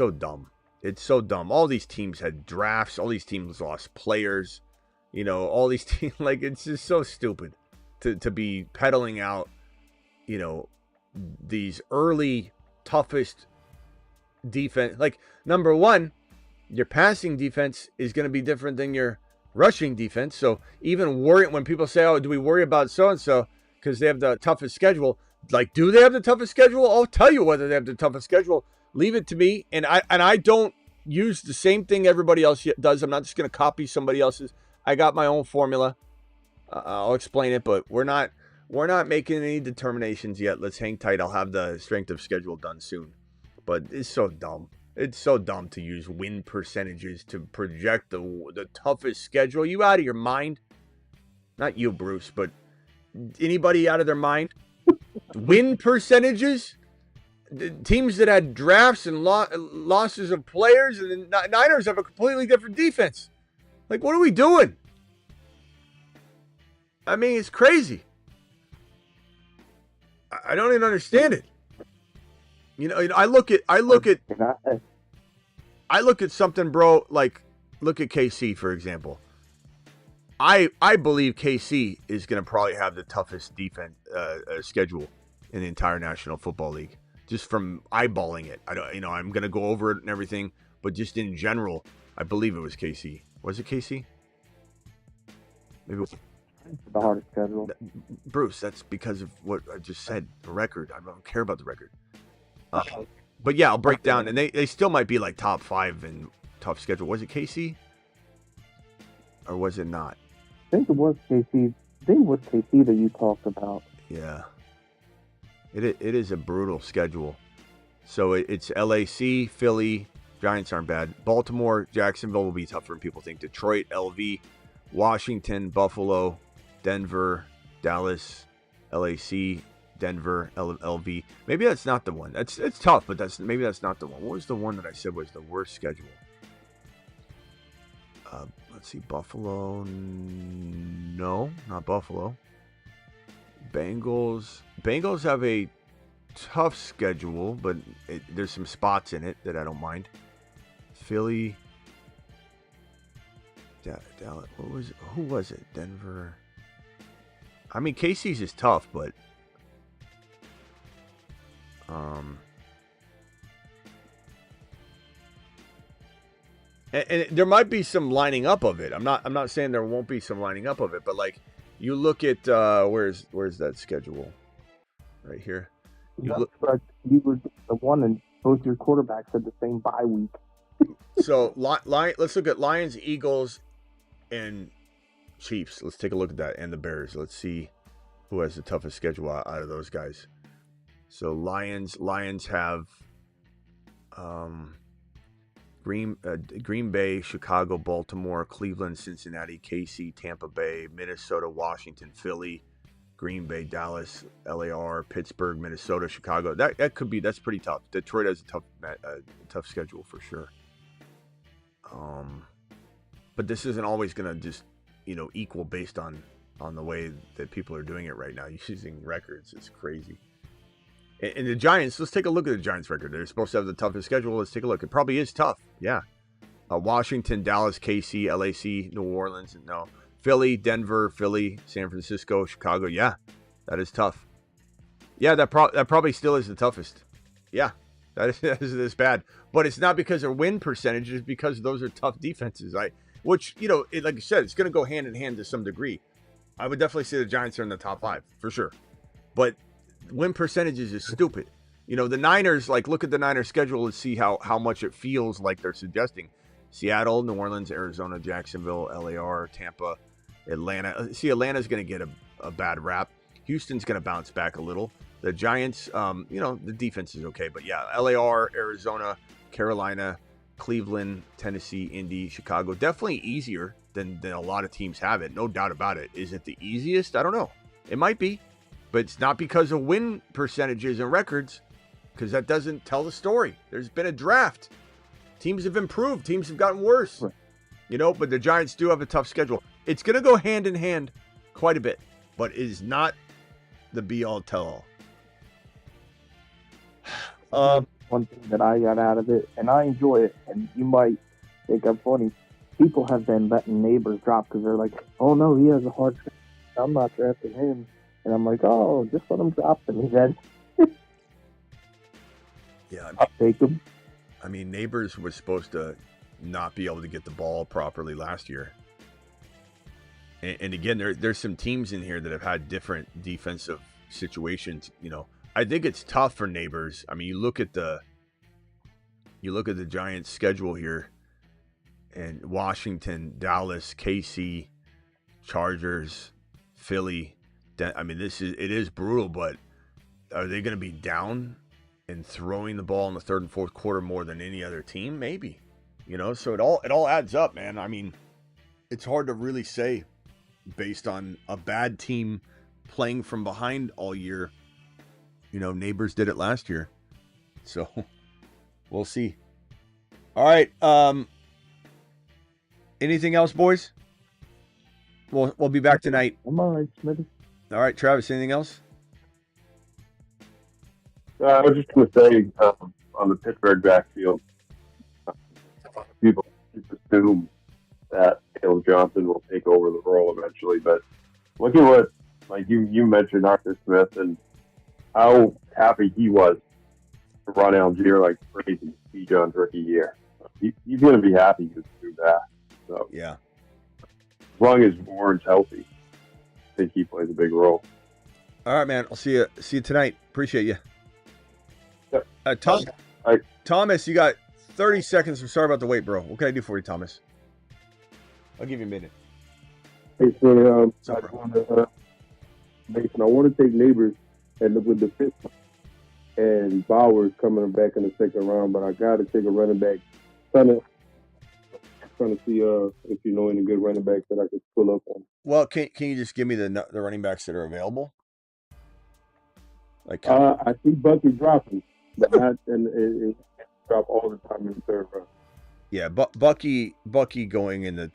dumb. It's so dumb. All these teams had drafts. All these teams lost players. You know, all these teams, like, it's just so stupid to be peddling out, you know, these early toughest defense. Like, number one, your passing defense is going to be different than your rushing defense. So even when people say, oh, do we worry about so-and-so because they have the toughest schedule? Like, do they have the toughest schedule? I'll tell you whether they have the toughest schedule. Leave it to me. And I don't use the same thing everybody else does. I'm not just going to copy somebody else's. I got my own formula. I'll explain it, but we're not making any determinations yet. Let's hang tight. I'll have the strength of schedule done soon. But it's so dumb. It's so dumb to use win percentages to project the toughest schedule. You out of your mind? Not you, Bruce, but anybody out of their mind? Win percentages? The teams that had drafts and losses of players, and the Niners have a completely different defense. Like, what are we doing? I mean, it's crazy. I don't even understand it. You know, I look at something, bro. Like, look at KC, for example. I believe KC is going to probably have the toughest defense schedule in the entire National Football League. Just from eyeballing it, I'm going to go over it and everything, but just in general, I believe it was KC. Was it KC? Maybe. The hardest schedule. Bruce, that's because of what I just said. The record. I don't care about the record. But yeah, I'll break down, and they still might be like top 5 in tough schedule. Was it KC? Or was it not? I think it was KC. I think it was KC that you talked about. Yeah. It is a brutal schedule. So it's LAC, Philly, Giants aren't bad. Baltimore, Jacksonville will be tougher than people think. Detroit, LV, Washington, Buffalo, Denver, Dallas, LAC, Denver, LV. Maybe that's not the one. It's tough, but maybe that's not the one. What was the one that I said was the worst schedule? Let's see, Buffalo. No, not Buffalo. Bengals. Bengals have a tough schedule, but there's some spots in it that I don't mind. Philly. Dallas. Who was it? Denver. I mean, KC's is tough, but and there might be some lining up of it. I'm not saying there won't be some lining up of it, but like you look at where's that schedule? Right here. You were the one, and both your quarterbacks had the same bye week. So let's look at Lions, Eagles, and Chiefs. Let's take a look at that, and the Bears. Let's see who has the toughest schedule out of those guys. So Lions have Green Bay, Chicago, Baltimore, Cleveland, Cincinnati, KC, Tampa Bay, Minnesota, Washington, Philly, Green Bay, Dallas, LAR, Pittsburgh, Minnesota, Chicago. That's pretty tough. Detroit has a tough schedule for sure. But this isn't always going to just, equal based on the way that people are doing it right now, using records. It's crazy. And the Giants, let's take a look at the Giants record. They're supposed to have the toughest schedule. Let's take a look. It probably is tough. Yeah. Washington, Dallas, KC, LAC, New Orleans. No. Philly, Denver, Philly, San Francisco, Chicago. Yeah, that is tough. Yeah, that probably still is the toughest. Yeah, that is bad. But it's not because of win percentage. It's because those are tough defenses. Like I said, it's going to go hand in hand to some degree. I would definitely say the Giants are in the top 5 for sure. But win percentages is stupid. The Niners, look at the Niners schedule and see how much it feels like they're suggesting. Seattle, New Orleans, Arizona, Jacksonville, LAR, Tampa, Atlanta. See, Atlanta's going to get a bad rap. Houston's going to bounce back a little. The Giants, the defense is okay. But yeah, LAR, Arizona, Carolina, Cleveland, Tennessee, Indy, Chicago. Definitely easier than a lot of teams have it. No doubt about it. Is it the easiest? I don't know. It might be. But it's not because of win percentages and records, because that doesn't tell the story. There's been a draft. Teams have improved. Teams have gotten worse. But the Giants do have a tough schedule. It's going to go hand in hand quite a bit, but it is not the be-all, tell-all. One thing that I got out of it, and I enjoy it, and you might think I'm funny, people have been letting neighbors drop because they're like, oh, no, he has a hard schedule. I'm not drafting him. And I'm like, oh, just let him drop to me then. Yeah, I'll take him. I mean, Neighbors was supposed to not be able to get the ball properly last year. And again, there's some teams in here that have had different defensive situations. I think it's tough for Neighbors. I mean, you look at the Giants' schedule here, and Washington, Dallas, KC, Chargers, Philly. I mean, it is brutal, but are they going to be down and throwing the ball in the third and fourth quarter more than any other team? Maybe, so it all adds up, man. I mean, it's hard to really say based on a bad team playing from behind all year. Neighbors did it last year, so we'll see. All right. Anything else, boys? We'll be back tonight. I'm all right, Smitty. All right, Travis, anything else? I was just going to say on the Pittsburgh backfield, people just assume that Caleb Johnson will take over the role eventually. But look at what, you mentioned Arthur Smith and how happy he was to run Algier like crazy John's rookie year. He's going to be happy to do that. So yeah, as long as Warren's healthy. think he plays a big role. All right, man. I'll see you tonight. Appreciate you. Yep. Thomas, you got 30 seconds. I'm sorry about the wait, bro. What can I do for you, Thomas? I'll give you a minute. Hey, so What's up, I bro? want to, Mason, I want to take Neighbors and with the fifth and Bowers coming back in the second round, but I got to take a running back. Trying to see if you know any good running backs that I could pull up on. Well, can you just give me the running backs that are available? Like I see Bucky dropping, but not and it drop all the time in the third round. yeah, Bucky going in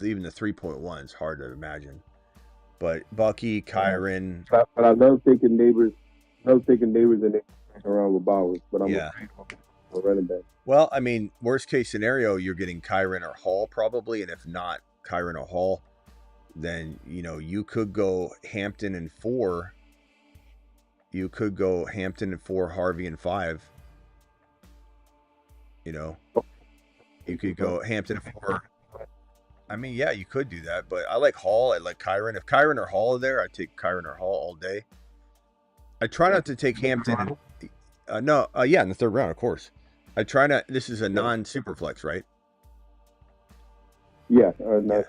even the 3.1 is hard to imagine. But Bucky, Kyron, But I love taking Neighbors. In the second round with Bowers, but I'm yeah. afraid of a running back. Well, I mean, worst case scenario, you're getting Kyron or Hall probably, and if not Kyron or Hall, then you could go Hampton in 4. You could go Hampton in 4, Harvey in 5. You could go Hampton in 4. I mean, yeah, you could do that, but I like Hall. I like Kyron. If Kyron or Hall are there, I take Kyron or Hall all day. I try not to take Hampton. In the third round, of course. I try not. This is a non-super flex, right? Yeah, Yeah.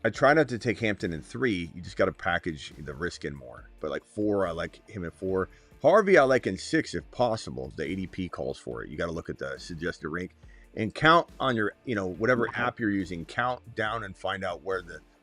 I try not to take Hampton in 3. You just got to package the risk in more. But like 4, I like him in 4. Harvey, I like in 6 if possible. If the ADP calls for it. You got to look at the suggested rank and count on your, whatever app you're using. Count down and find out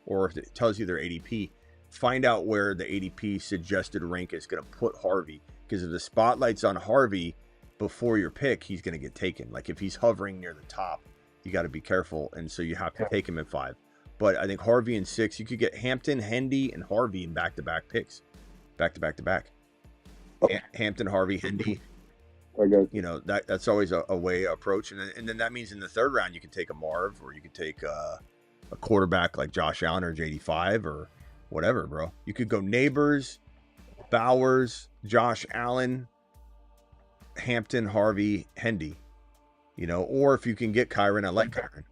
or if it tells you their ADP, find out where the ADP suggested rank is going to put Harvey. Because if the spotlight's on Harvey before your pick, he's going to get taken. Like if he's hovering near the top, you got to be careful. And so you have to take him in 5. But I think Harvey in 6, you could get Hampton, Hendy, and Harvey in back-to-back picks. Back-to-back-to-back. Hampton, Harvey, Hendy. That's always a way approach. And then that means in the third round, you can take a Marv, or you could take a quarterback like Josh Allen or JD5 or whatever, bro. You could go Neighbors, Bowers, Josh Allen, Hampton, Harvey, Hendy. Or if you can get Kyron, I like Kyron.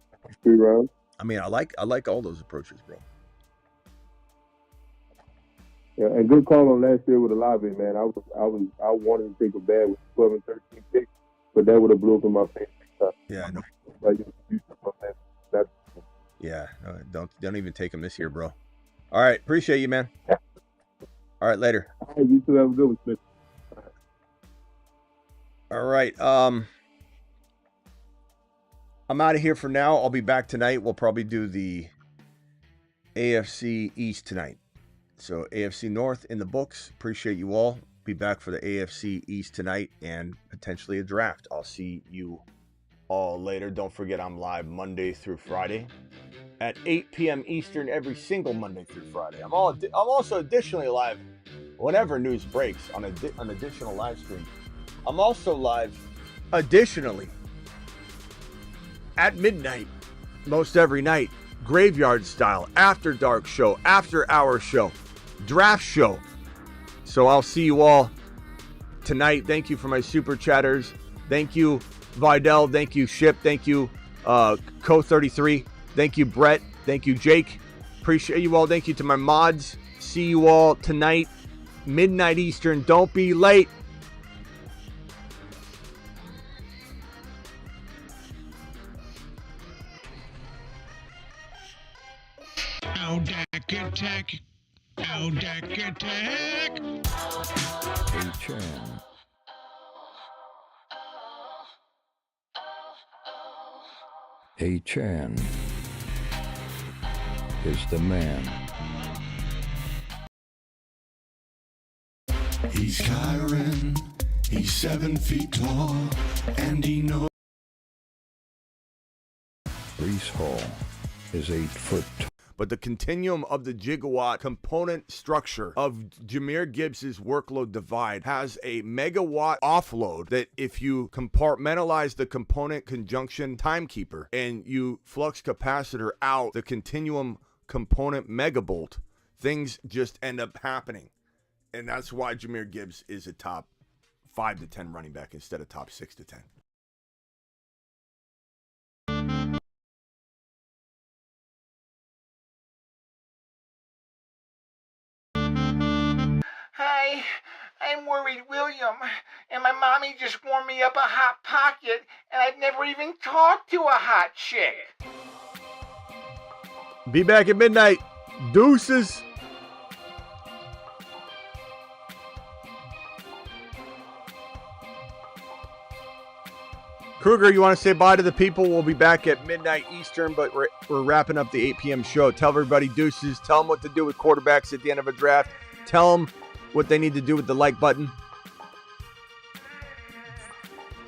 3 rounds. I mean, I like all those approaches, bro. Yeah, and good call on last year with Olave, man. I wanted to take a bad with 12 and 13 picks, but that would have blew up in my face. Yeah, no. Yeah, no, don't even take him this year, bro. All right, appreciate you, man. All right, later. All right, you two have a good one, Smith. All right, I'm out of here for now. I'll be back tonight. We'll probably do the AFC East tonight. So AFC North in the books. Appreciate you all. Be back for the AFC East tonight and potentially a draft. I'll see you all later. Don't forget I'm live Monday through Friday at 8 p.m. Eastern every single Monday through Friday. I'm also additionally live whenever news breaks on an additional live stream. I'm also live additionally at midnight most every night, graveyard style, after dark show, after hour show, draft show. So I'll see you all tonight. Thank you for my super chatters. Thank you, Vidal. Thank you, Ship. Thank you, Co33. Thank you, Brett. Thank you, Jake. Appreciate you all. Thank you to my mods. See you all tonight, midnight Eastern. Don't be late. Audac attack. Audac attack. H.M. H.N. is the man. He's Kyron. He's 7 feet tall. And he knows. Brees Hall is 8 foot tall. But the continuum of the gigawatt component structure of Jahmyr Gibbs' workload divide has a megawatt offload that if you compartmentalize the component conjunction timekeeper and you flux capacitor out the continuum component megabolt, things just end up happening. And that's why Jahmyr Gibbs is a top 5 to 10 running back instead of top 6 to 10. I'm worried, William. And my mommy just warmed me up a hot pocket, and I've never even talked to a hot chick. Be back at midnight. Deuces. Kruger, you want to say bye to the people? We'll be back at midnight Eastern, but we're wrapping up the 8 p.m. show. Tell everybody deuces. Tell them what to do with quarterbacks at the end of a draft. Tell them what they need to do with the like button.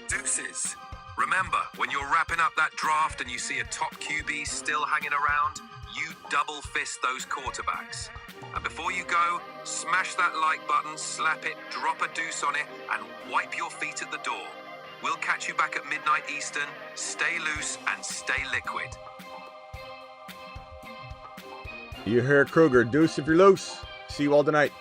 Deuces. Remember, when you're wrapping up that draft and you see a top QB still hanging around, you double fist those quarterbacks. And before you go, smash that like button, slap it, drop a deuce on it, and wipe your feet at the door. We'll catch you back at midnight Eastern. Stay loose and stay liquid. You hear Kruger. Deuce if you're loose. See you all tonight.